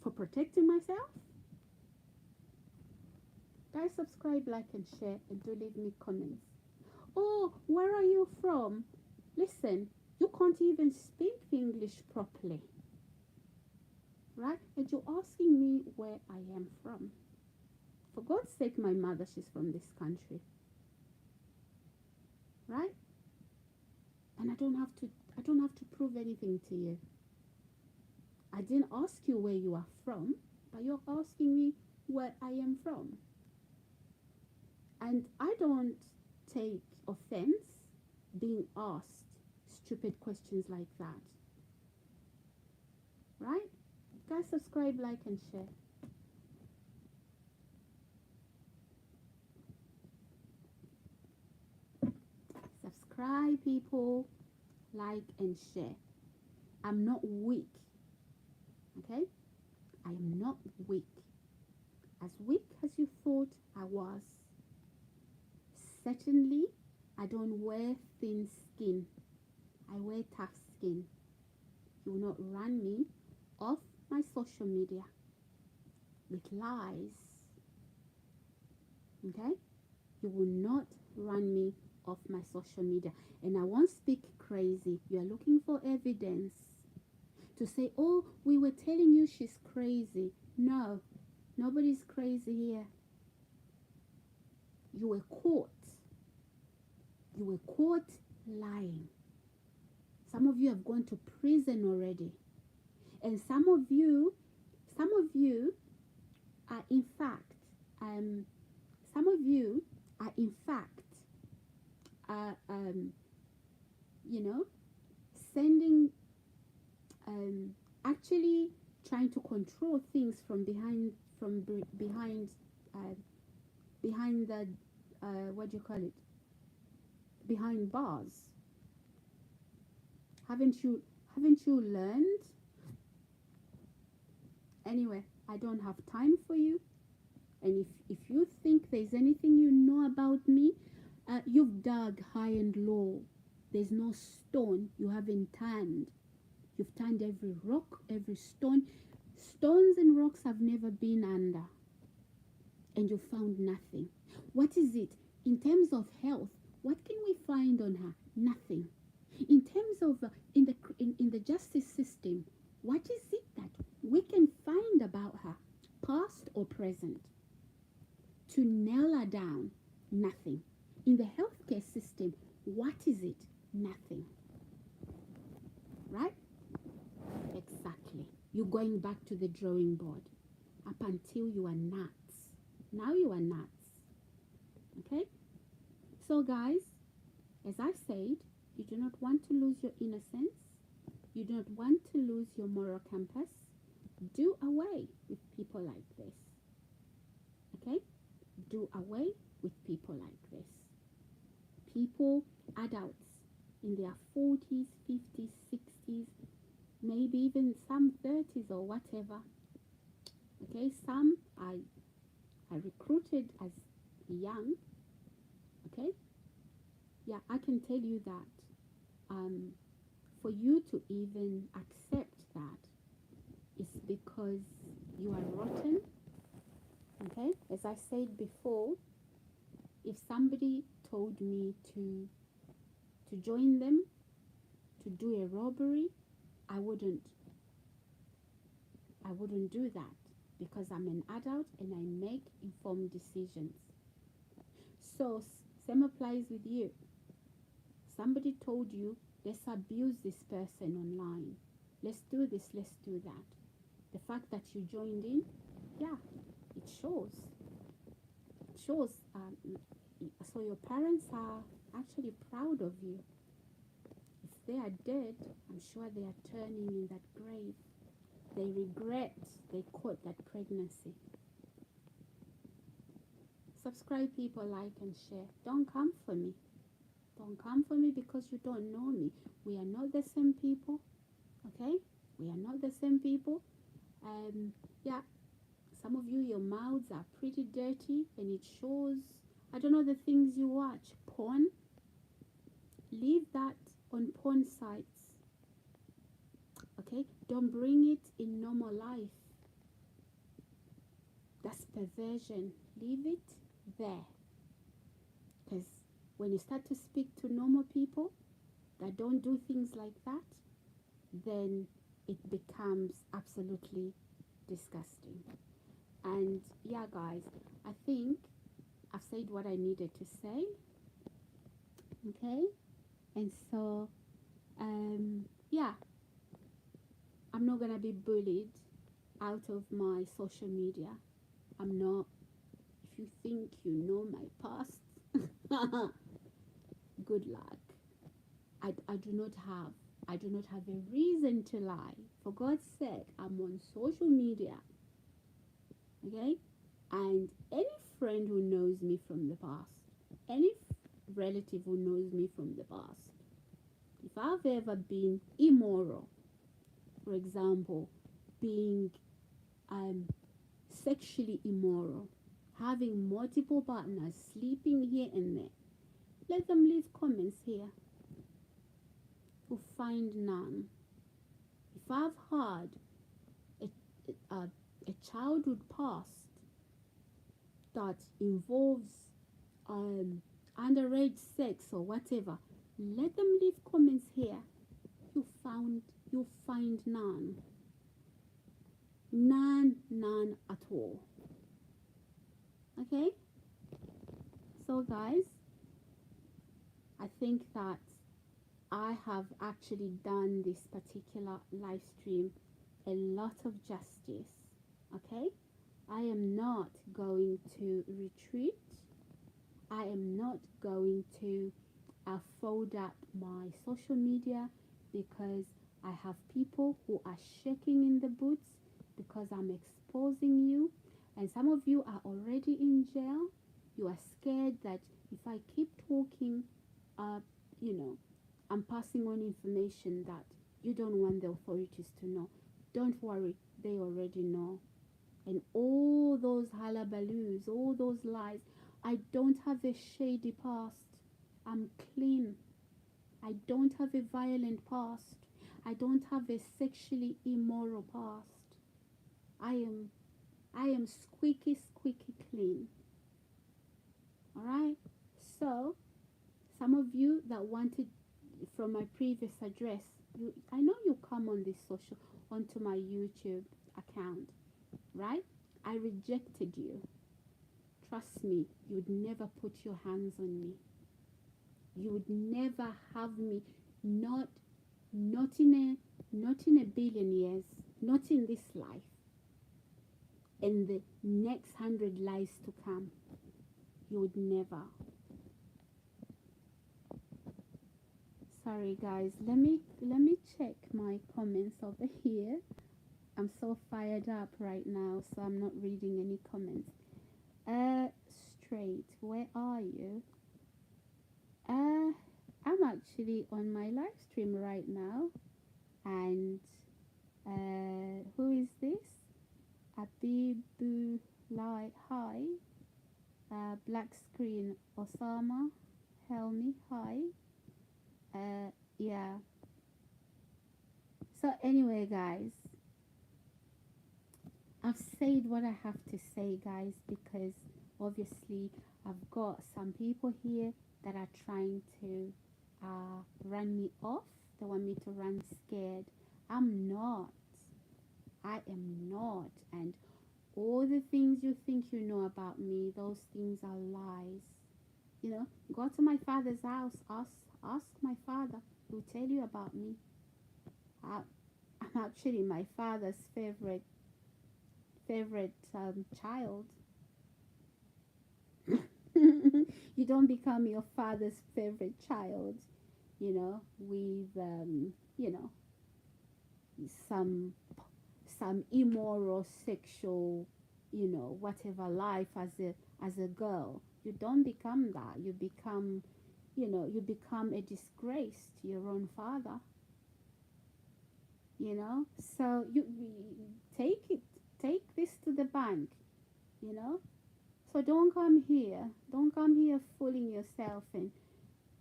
for protecting myself. Guys, subscribe, like, and share, and do leave me comments. Oh, where are you from? Listen, you can't even speak English properly, right? And you're asking me where I am from. For God's sake, my mother, she's from this country, right? And I don't have to prove anything to you. I didn't ask you where you are from, but you're asking me where I am from. And I don't take offense being asked stupid questions like that. Right? Guys, subscribe, like, and share. Subscribe, people. Like and share. I'm not weak. Okay? I am not weak. As weak as you thought I was. Certainly, I don't wear thin skin. I wear tough skin. You will not run me off my social media with lies. Okay? You will not run me off my social media. And I won't speak crazy. You are looking for evidence to say, oh, we were telling you she's crazy. No. Nobody's crazy here. You were caught. You were caught lying. Some of you have gone to prison already. And some of you are in fact, some of you are in fact, you know, sending, actually trying to control things from behind, behind the, what do you call it? Behind bars. Haven't you learned? Anyway, I don't have time for you. And if you think there's anything you know about me, you've dug high and low. There's no stone you haven't turned. You've turned every rock, every stone. Stones and rocks have never been under. And you found nothing. What is it? In terms of health, what can we find on her? Nothing. In terms of, in the justice system, what is it that we can find about her, past or present, to nail her down? Nothing. In the healthcare system, what is it? Nothing. Right? Exactly. You're going back to the drawing board up until you are nuts. Now you are nuts. Okay? So guys, as I said, you do not want to lose your innocence. You do not want to lose your moral compass. Do away with people like this. Okay? Do away with people like this. People, adults in their 40s, 50s, 60s, maybe even some 30s or whatever. Okay? Some I recruited as young. Okay? Yeah, I can tell you that. For you to even accept that is because you are rotten. Okay? As I said before, if somebody told me to join them to do a robbery, I wouldn't do that, because I'm an adult and I make informed decisions. So same applies with you. Somebody told you, let's abuse this person online. Let's do this, let's do that. The fact that you joined in, yeah, it shows. It shows. So your parents are actually proud of you. If they are dead, I'm sure they are turning in that grave. They regret they caught that pregnancy. Subscribe, people, like and share. Don't come for me. Don't come for me because you don't know me. We are not the same people. Okay? We are not the same people. Yeah, some of you, your mouths are pretty dirty and it shows. I don't know the things you watch. Porn. Leave that on porn sites. Okay? Don't bring it in normal life. That's perversion. Leave it there. Because when you start to speak to normal people that don't do things like that, then it becomes absolutely disgusting. And yeah, guys, I think I've said what I needed to say. Okay? And so, yeah, I'm not going to be bullied out of my social media. I'm not. If you think you know my past, good luck. I do not have a reason to lie. For God's sake, I'm on social media. Okay? And any friend who knows me from the past, any relative who knows me from the past, if I've ever been immoral, for example, being sexually immoral, having multiple partners, sleeping here and there, let them leave comments here. You'll find none. If I've had a childhood past that involves underage sex or whatever, let them leave comments here. You'll find none. None at all. Okay, so guys, I think that I have actually done this particular live stream a lot of justice. Okay, I am not going to retreat. I am not going to fold up my social media because I have people who are shaking in the boots because I'm exposing you. And some of you are already in jail. You are scared that if I keep talking, uh, you know, I'm passing on information that you don't want the authorities to know. Don't worry, they already know. And all those hullabaloos, all those lies. I don't have a shady past. I'm clean. I don't have a violent past. I don't have a sexually immoral past. I am squeaky clean. Alright? So some of you that wanted from my previous address, I know you come on this social onto my YouTube account, right? I rejected you. Trust me, you would never put your hands on me. You would never have me, not in a billion years, not in this life, in the next 100 lives to come. You would never. Sorry guys, let me check my comments over here. I'm so fired up right now, so I'm not reading any comments. Straight, where are you? I'm actually on my live stream right now, and who is this? Abibu Lai, hi. Black screen, Osama, Helmi, hi. Yeah. So anyway, guys, I've said what I have to say, guys, because obviously I've got some people here that are trying to run me off. They want me to run scared. I'm not. I am not. And all the things you think you know about me, those things are lies. You know, go to my father's house, ask my father. He'll tell you about me. I'm actually my father's favorite child. You don't become your father's favorite child, you know, with you know, some immoral sexual, you know, whatever life as a girl. You don't become that. You become, you know, you become a disgrace to your own father. You know, so you take this to the bank, you know. So don't come here fooling yourself, and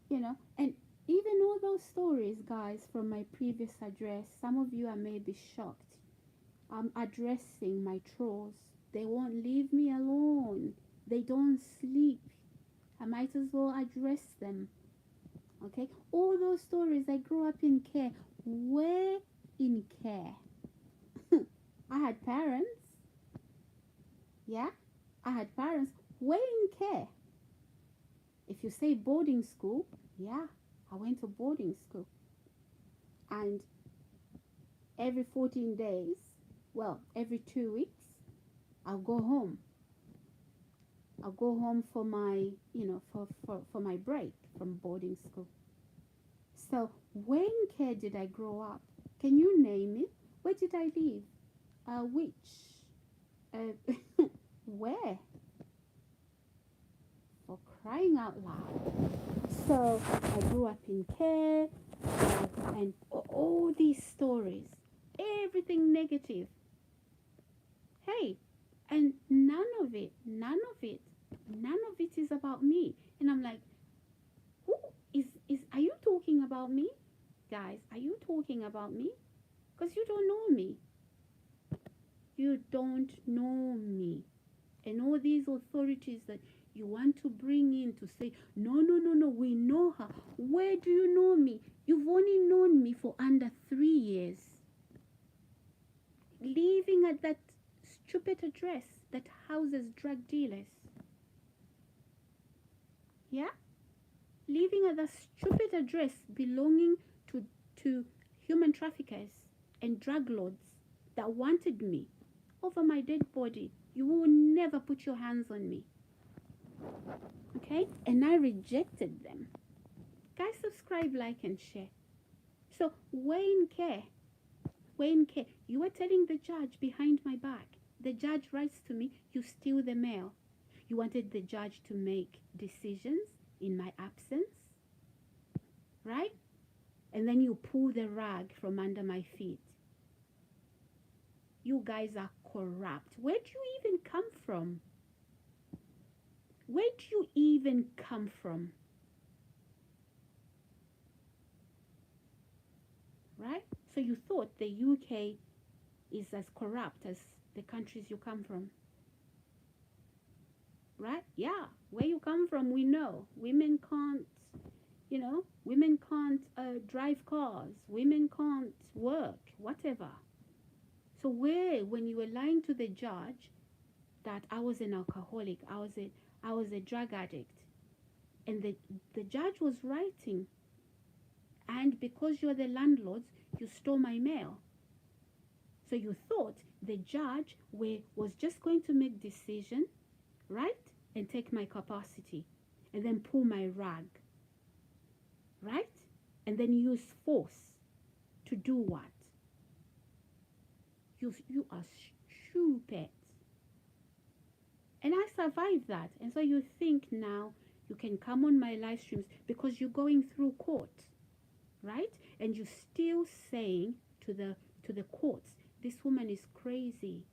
you know, and even all those stories, guys, from my previous address, some of you are maybe shocked. I'm addressing my trolls. They won't leave me alone. They don't sleep. I might as well address them. Okay? All those stories, I grew up in care. Where in care? I had parents. Yeah? I had parents. Where in care? If you say boarding school, yeah, I went to boarding school. And every 14 days, well, every 2 weeks, I'll go home. I'll go home for my, you know, for my break from boarding school. So when care did I grow up? Can you name it? Where did I live? Which? Where? For crying out loud. So I grew up in care, and all these stories, everything negative. Hey, and none of it is about me. And I'm like, who is are you talking about me? Guys, are you talking about me? Because you don't know me. You don't know me. And all these authorities that you want to bring in to say, no, we know her. Where do you know me? You've only known me for under 3 years. Living at that stupid address that houses drug dealers. Yeah? Living at that stupid address belonging to human traffickers and drug lords that wanted me over my dead body. You will never put your hands on me. Okay? And I rejected them. Guys, subscribe, like, and share. So, Wayne Care. Wayne Care. You were telling the judge behind my back. The judge writes to me, you steal the mail. You wanted the judge to make decisions in my absence. Right? And then you pull the rug from under my feet. You guys are corrupt. Where do you even come from? Where do you even come from? Right? So you thought the UK is as corrupt as the countries you come from. Right? Yeah. Where you come from, we know. Women can't, women can't drive cars. Women can't work, whatever. So when you were lying to the judge that I was an alcoholic, I was a drug addict, and the judge was writing, and because you're the landlords, you stole my mail. So you thought the judge was just going to make decision, right, and take my capacity, and then pull my rug, right, and then use force to do what? You are stupid. And I survived that. And so you think now you can come on my live streams because you're going through court, right? And you're still saying to the courts, this woman is crazy.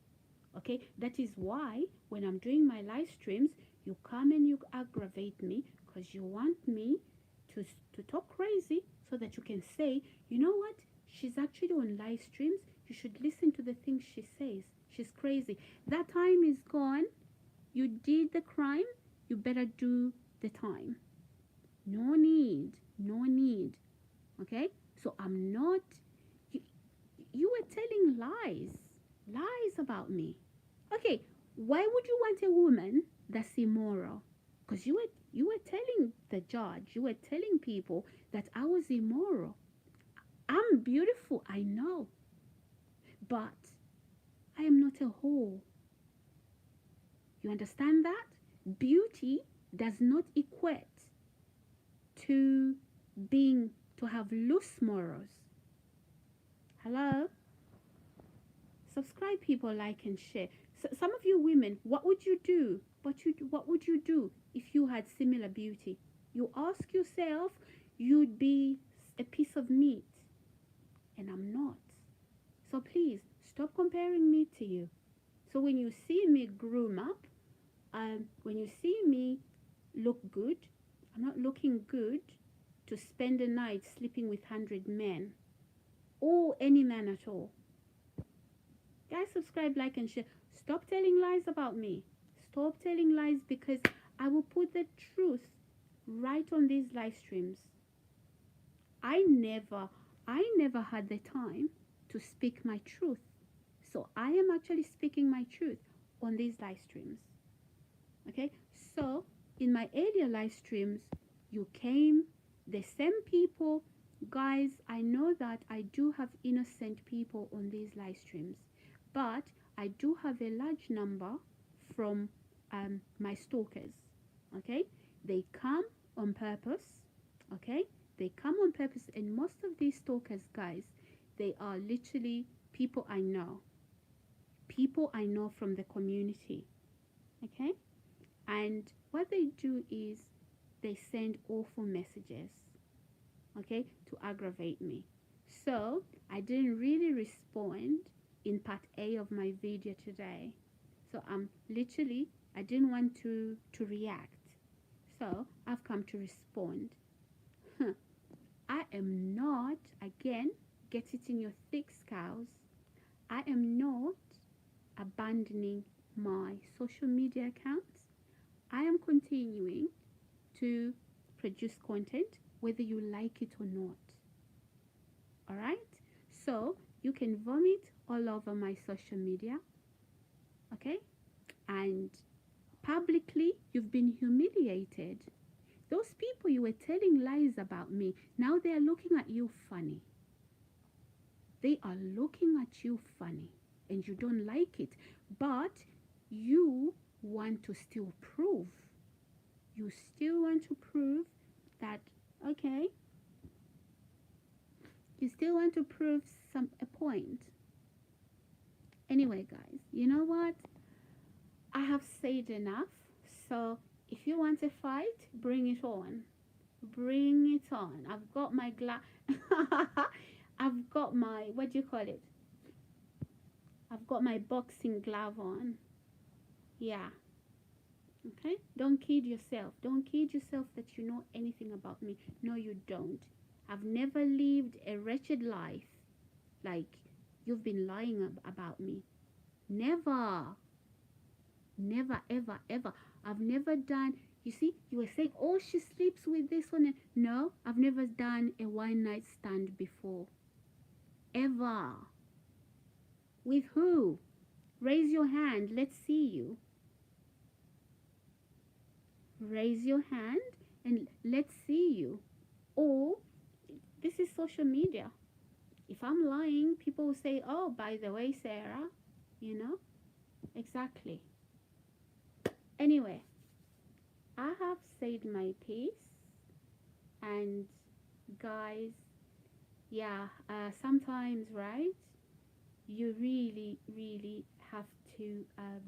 Okay? That is why when I'm doing my live streams, you come and you aggravate me because you want me to talk crazy so that you can say, you know what? She's actually on live streams. You should listen to the things she says. She's crazy. That time is gone. You did the crime. You better do the time. No need. Okay? So I'm not... You were telling lies about me. Okay, why would you want a woman that's immoral? Because you were telling the judge, you were telling people that I was immoral. I'm beautiful, I know, but I am not a whore. You understand that? Beauty does not equate to have loose morals. Hello? Subscribe, people, like, and share. So, some of you women, what would you do? What would you do if you had similar beauty? You ask yourself, you'd be a piece of meat. And I'm not. So please, stop comparing me to you. So when you see me groom up, when you see me look good, I'm not looking good to spend a night sleeping with 100 men. Or any man at all. Guys, subscribe, like, and share. Stop telling lies about me. Stop telling lies, because I will put the truth right on these live streams. I never had the time to speak my truth. So I am actually speaking my truth on these live streams. Okay? So in my earlier live streams, you came, the same people. Guys, I know that I do have innocent people on these live streams, but I do have a large number from my stalkers. Okay? They come on purpose. Okay? They come on purpose, and most of these stalkers, guys, they are literally people I know. People I know from the community. Okay? And what they do is they send awful messages, okay, to aggravate me. So I didn't really respond in part A of my video today. So I didn't want to react. So I've come to respond. I am not, again, get it in your thick skulls, I am not abandoning my social media accounts. I am continuing to produce content whether you like it or not. Alright? So you can vomit all over my social media. Okay? And publicly you've been humiliated. those people you were telling lies about me, now they are looking at you funny. They are looking at you funny, and you don't like it, but you want to still prove. You still want to prove that, okay, you still want to prove a point. Anyway, guys, you know what? I have said enough. So if you want to fight, bring it on. Bring it on. I've got my I've got my, what do you call it? I've got my boxing glove on. Yeah. Okay? Don't kid yourself. Don't kid yourself that you know anything about me. No, you don't. I've never lived a wretched life like you've been lying about me. Never. Never, ever, ever. I've never done, you see, you were saying, oh, she sleeps with this one. No, I've never done a one night stand before. Ever. With who? Raise your hand. Let's see you. Raise your hand and let's see you. Or, this is social media. If I'm lying, people will say, oh, by the way, Sarah, you know? Exactly. Anyway, I have said my piece. And guys, yeah, sometimes, right, you really, really have to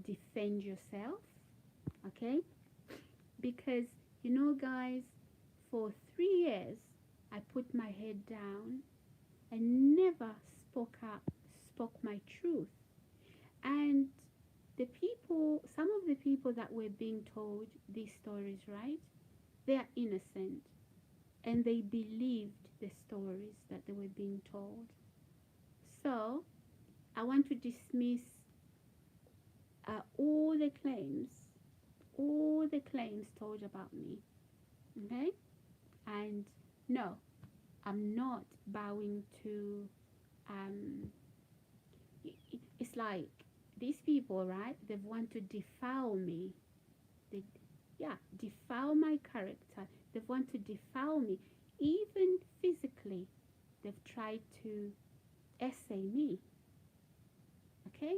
defend yourself, okay? Because, you know, guys, for 3 years, I put my head down and never spoke my truth. And some of the people that were being told these stories, right, they are innocent. And they believed the stories that they were being told. So, I want to dismiss all the claims told about me. Okay? And no, I'm not bowing to, it's like these people, right? They want to defile me. Defile my character. They want to defile me. Even physically, they've tried to essay me. Okay?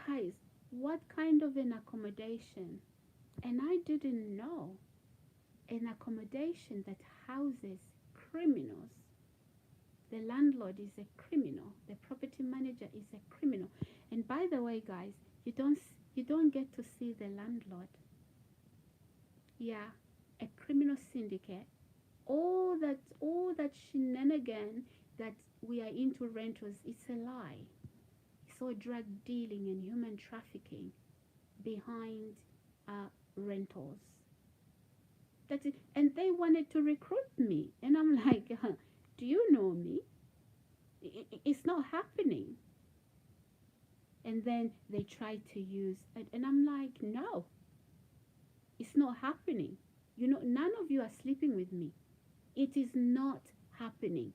Guys, what kind of an accommodation? And I didn't know. An accommodation that houses criminals. The landlord is a criminal. The property manager is a criminal. And by the way, guys, you don't get to see the landlord. Yeah, a criminal syndicate. All that shenanigan that we are into rentals, it's a lie. It's all drug dealing and human trafficking behind rentals. That's it. And they wanted to recruit me, and I'm like, do you know me? It's not happening. And then they try to use it, and I'm like, no, it's not happening. You know, none of you are sleeping with me. It is not happening.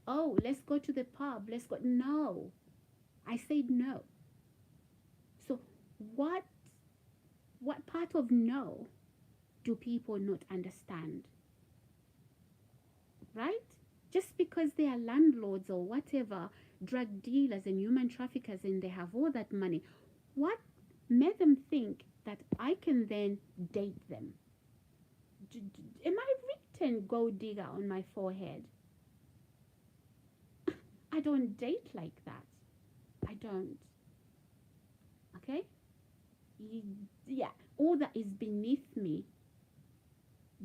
Oh, let's go to the pub. Let's go. No. I said no. So what part of no do people not understand? Right? Just because they are landlords or whatever, drug dealers and human traffickers, and they have all that money, what made them think that I can then date them? Am I written gold digger on my forehead? I don't date like that. I don't. Okay? Yeah, all that is beneath me.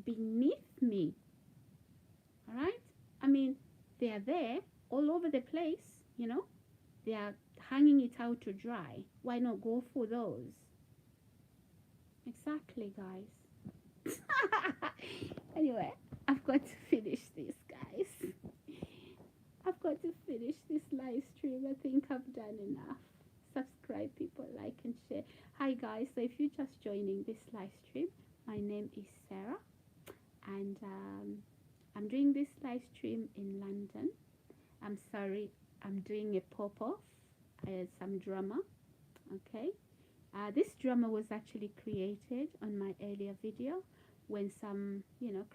Beneath me. Alright? I mean, they are there all over the place, you know? They are hanging it out to dry. Why not go for those? Exactly, guys. Anyway, I've got to finish this, guys. I've got to finish this live stream. I think I've done enough. Subscribe, people, like and share. Hi, guys. So if you're just joining this live stream, my name is Sarah, and I'm doing this live stream in London. I'm sorry, I'm doing a pop-off, some drama. Okay. This drama was actually created on my earlier video, when some,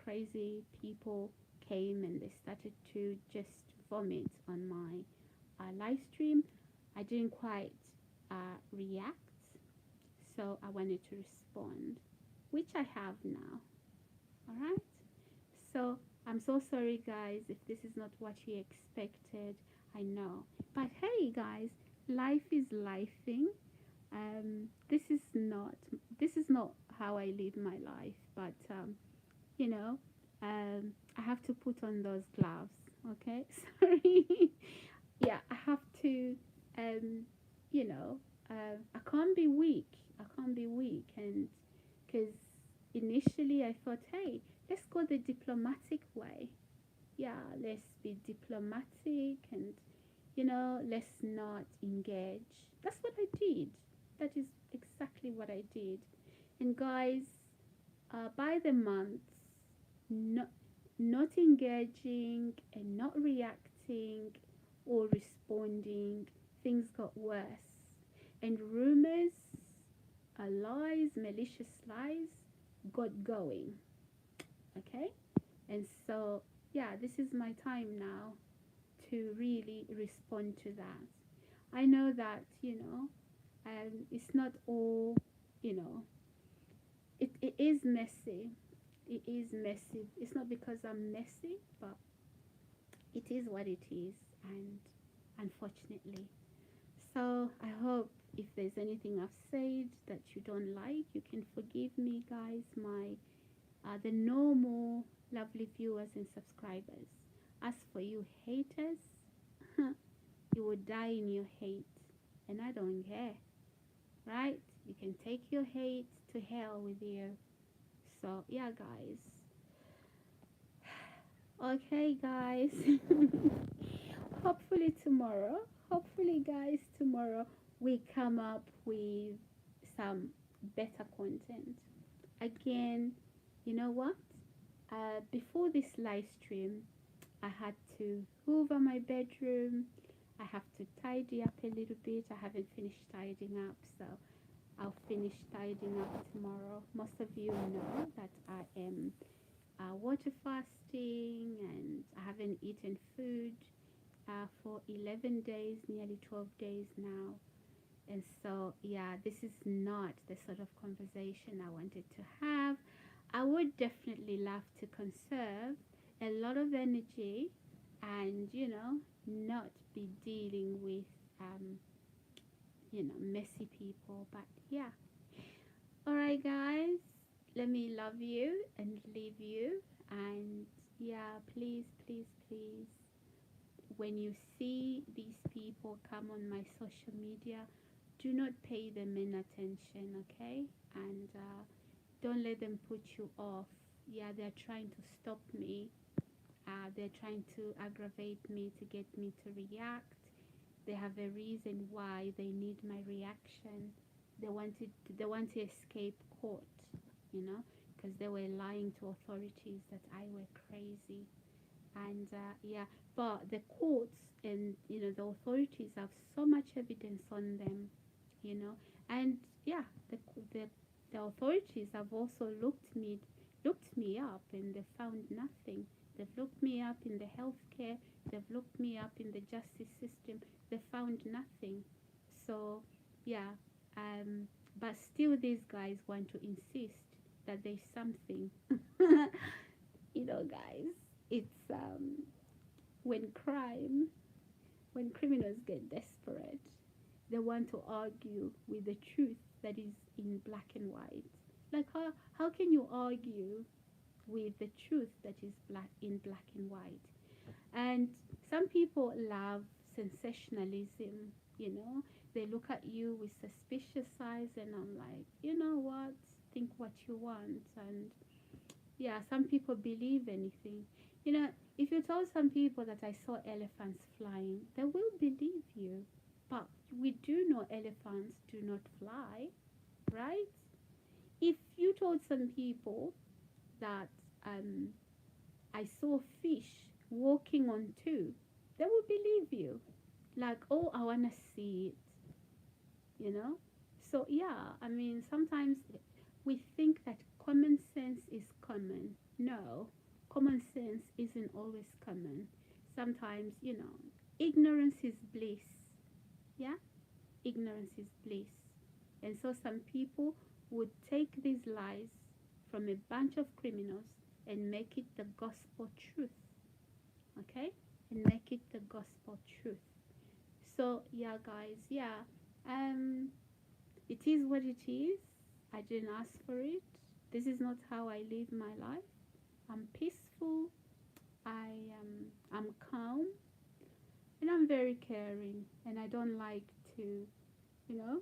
crazy people came and they started to just vomit on my live stream, I didn't quite react. So I wanted to respond, which I have now. All right. So I'm so sorry, guys, if this is not what you expected. I know. But hey, guys, life is lifing. This is not how I live my life, but you know, I have to put on those gloves. Okay, sorry. Yeah, I have to. Um, you know, I can't be weak. I can't be weak, and because initially I thought, hey, let's go the diplomatic way. Yeah, let's be diplomatic and let's not engage. That's what I did. That is exactly what I did. And guys, by the months, not, not engaging and not reacting or responding, things got worse. And rumors, lies, malicious lies got going. Okay? And so, yeah, this is my time now to really respond to that. I know that, it's not all, you know, it is messy. It is messy. It's not because I'm messy, but it is what it is, and unfortunately. So I hope if there's anything I've said that you don't like, you can forgive me, guys. The normal lovely viewers and subscribers. As for you haters, you will die in your hate, and I don't care, right? You can take your hate to hell with you. So yeah, guys. Okay, guys. Hopefully, guys, tomorrow we come up with some better content. Again, you know what? Before this live stream, I had to hoover my bedroom. I have to tidy up a little bit. I haven't finished tidying up, so I'll finish tidying up tomorrow. Most of you know that I am water fasting and I haven't eaten food for 11 days, nearly 12 days now. And so, yeah, this is not the sort of conversation I wanted to have. I would definitely love to conserve a lot of energy and, not be dealing with, messy people. But yeah. All right, guys, let me love you and leave you. And yeah, please, please, please, when you see these people come on my social media, do not pay them any attention, okay? And don't let them put you off. Yeah, they're trying to stop me. They're trying to aggravate me to get me to react. They have a reason why they need my reaction. They want to escape court, because they were lying to authorities that I were crazy. And yeah, but the courts and the authorities have so much evidence on them, you know and yeah, the the authorities have also looked me up, and they found nothing. They've looked me up in the healthcare, they've looked me up in the justice system, they found nothing. So yeah, but still these guys want to insist that there's something. Guys, it's when crime when criminals get desperate, they want to argue with the truth that is in black and white. Like how can you argue with the truth that is black and white? And some people love sensationalism, They look at you with suspicious eyes, and I'm like, you know what? Think what you want. And yeah, some people believe anything. If you tell some people that I saw elephants flying, they will believe you. But we do know elephants do not fly, right? If you told some people that I saw fish walking on two, they will believe you. Like, oh, I want to see So, yeah, I mean, sometimes we think that common sense is always common. Sometimes, you know, ignorance is bliss. Yeah, ignorance is bliss. And so some people would take these lies from a bunch of criminals and make it the gospel truth. Okay, and make it the gospel truth. So yeah, guys, yeah, um it is what it is. I didn't ask for it. This is not how I live my life. I'm peaceful. I'm calm, and I'm very caring. And I don't like to, you know,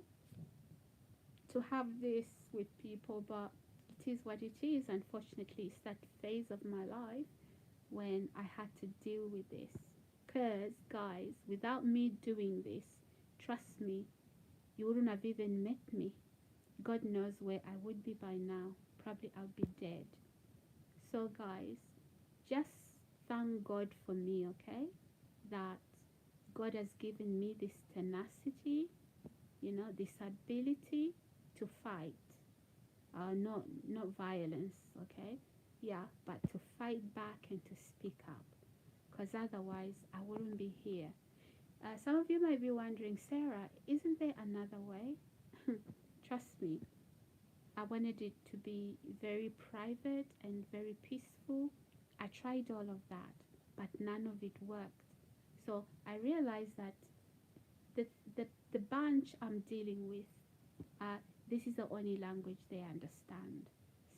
to have this with people. But it is what it is. Unfortunately, it's that phase of my life when I had to deal with this. Cause guys, without me doing this, trust me, you wouldn't have even met me. God knows where I would be by now. Probably I'll be dead. So, guys, just thank God for me, okay? That God has given me this tenacity, you know, this ability to fight. Not violence, okay? Yeah, but to fight back and to speak up. Because otherwise, I wouldn't be here. Some of you might be wondering, Sarah, isn't there another way? Trust me, I wanted it to be very private and very peaceful. I tried all of that, but none of it worked. So I realized that the, the bunch I'm dealing with, uh, this is the only language they understand.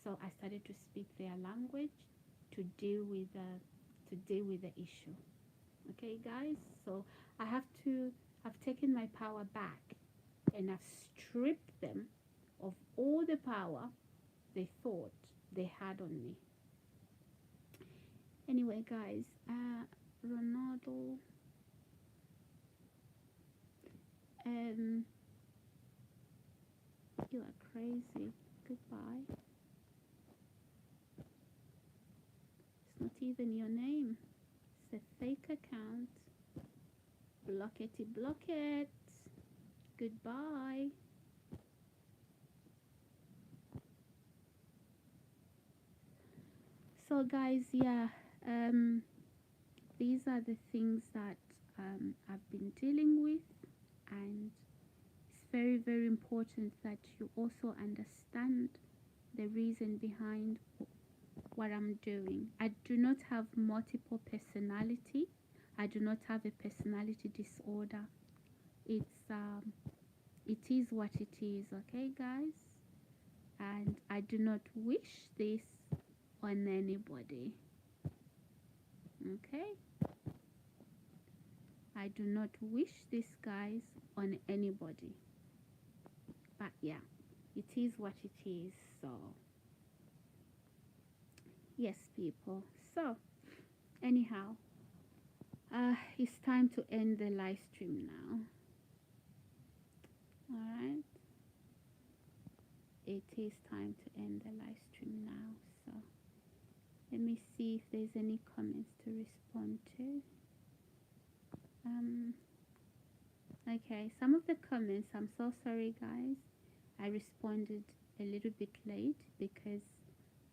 So I started to speak their language to deal with the issue. Okay, guys. So I have to. I've taken my power back, and I've stripped them of all the power they thought they had on me. Anyway, guys, Ronaldo, you are crazy. Goodbye. It's not even your name. It's a fake account. Block it, block it. Goodbye. So, guys, yeah, these are the things that I've been dealing with, and it's very, very important that you also understand the reason behind what I'm doing. I do not have multiple personality. I do not have a personality disorder. It is what it is, okay, guys? And I do not wish this on anybody. Okay? I do not wish this, guys, on anybody. But yeah, it is what it is. So yes, people. So anyhow, it's time to end the live stream now. Alright, it is time to end the live stream now. So let me see if there's any comments to respond to. Okay, some of the comments, I'm so sorry, guys, I responded a little bit late because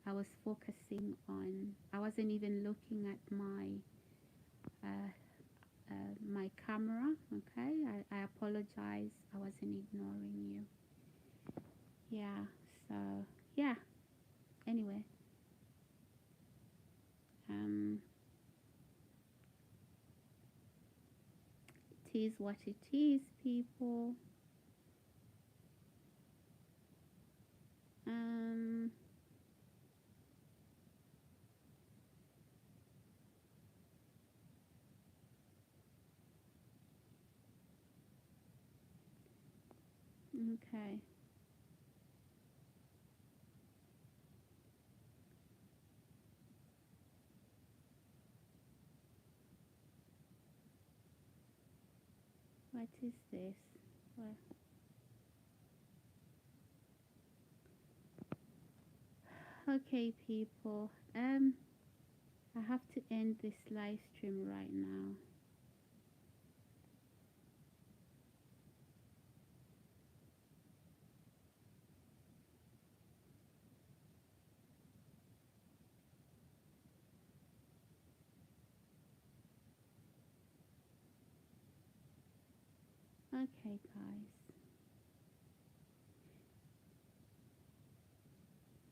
I was focusing on, I wasn't even looking at my camera. Okay, I apologize, I wasn't ignoring you. Yeah, so yeah, anyway, it is what it is, people. Okay. What is this? Well, okay, people. I have to end this live stream right now. Okay, guys.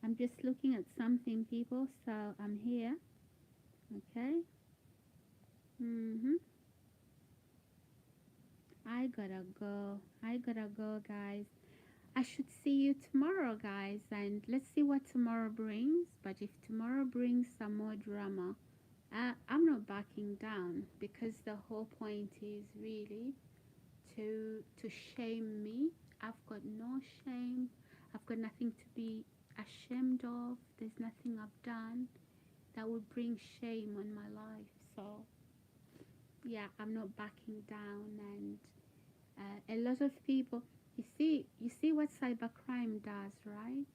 I'm just looking at something, people, so I'm here. Okay. Mm-hmm. I gotta go, guys. I should see you tomorrow, guys, and let's see what tomorrow brings. But if tomorrow brings some more drama, I'm not backing down, because the whole point is really to shame me. I've got no shame. I've got nothing to be ashamed of. There's nothing I've done that would bring shame on my life. So yeah, I'm not backing down. And a lot of people, you see what cybercrime does, right?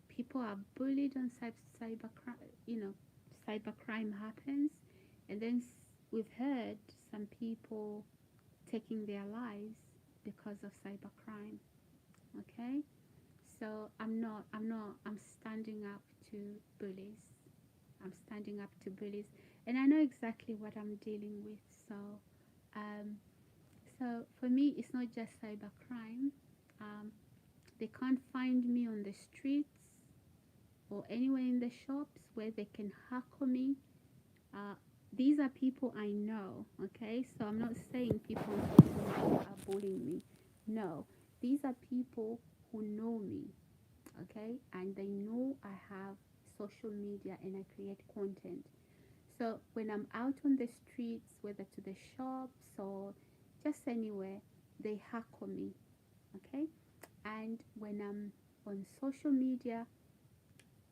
People are bullied on cybercrime. Cybercrime happens, and then we've heard some people taking their lives because of cybercrime. Okay, so I'm standing up to bullies. I'm standing up to bullies, and I know exactly what I'm dealing with. Um, so for me, it's not just cybercrime. Um, they can't find me on the streets or anywhere in the shops where they can hackle me. Uh, these are people I know, okay? So I'm not saying people on social media are bullying me. No, these are people who know me, okay? And they know I have social media and I create content. So when I'm out on the streets, whether to the shops or just anywhere, they hackle me, okay? And when I'm on social media,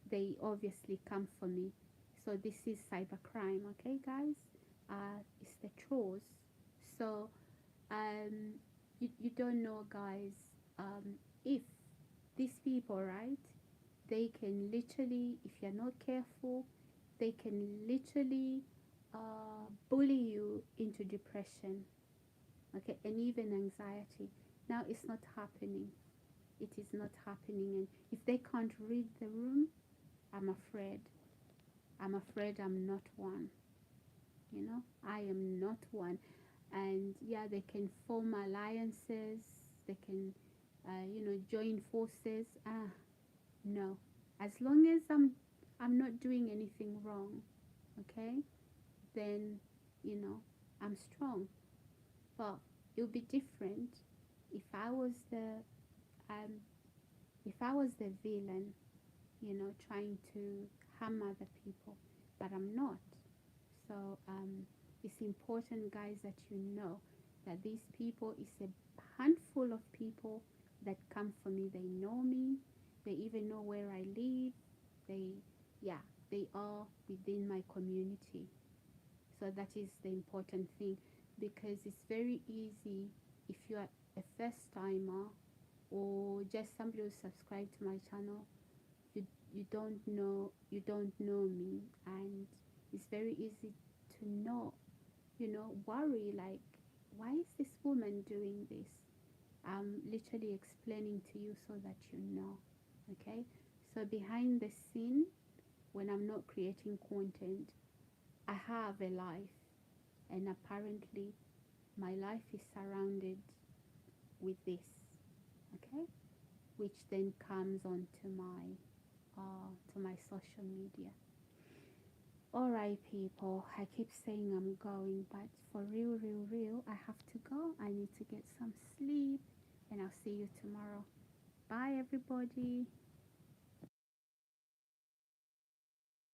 they obviously come for me. So this is cybercrime, okay, guys? It's the truth. So um, you don't know, guys, if these people, right? They can literally, if you're not careful, they can literally bully you into depression, okay, and even anxiety. Now it's not happening. It is not happening, and if they can't read the room, I'm afraid. I'm afraid I'm not one. I am not one. And yeah, they can form alliances. They can, join forces. No. As long as I'm not doing anything wrong, okay, then, you know, I'm strong. But it would be different if I was the um, if I was the villain, trying to harm other people, but I'm not. So it's important, guys, that you know that these people is a handful of people that come for me. They know me. They even know where I live. They, yeah, they are within my community. So that is the important thing, because it's very easy if you are a first timer or just somebody who subscribed to my channel. You don't know me, and it's very easy to worry, like, why is this woman doing this? I'm literally explaining to you so that you know. Okay, so behind the scene, when I'm not creating content, I have a life, and apparently my life is surrounded with this. Okay, which then comes onto my social media. Alright, people, I keep saying I'm going, but for real, real, real, I have to go. I need to get some sleep, and I'll see you tomorrow. Bye, everybody.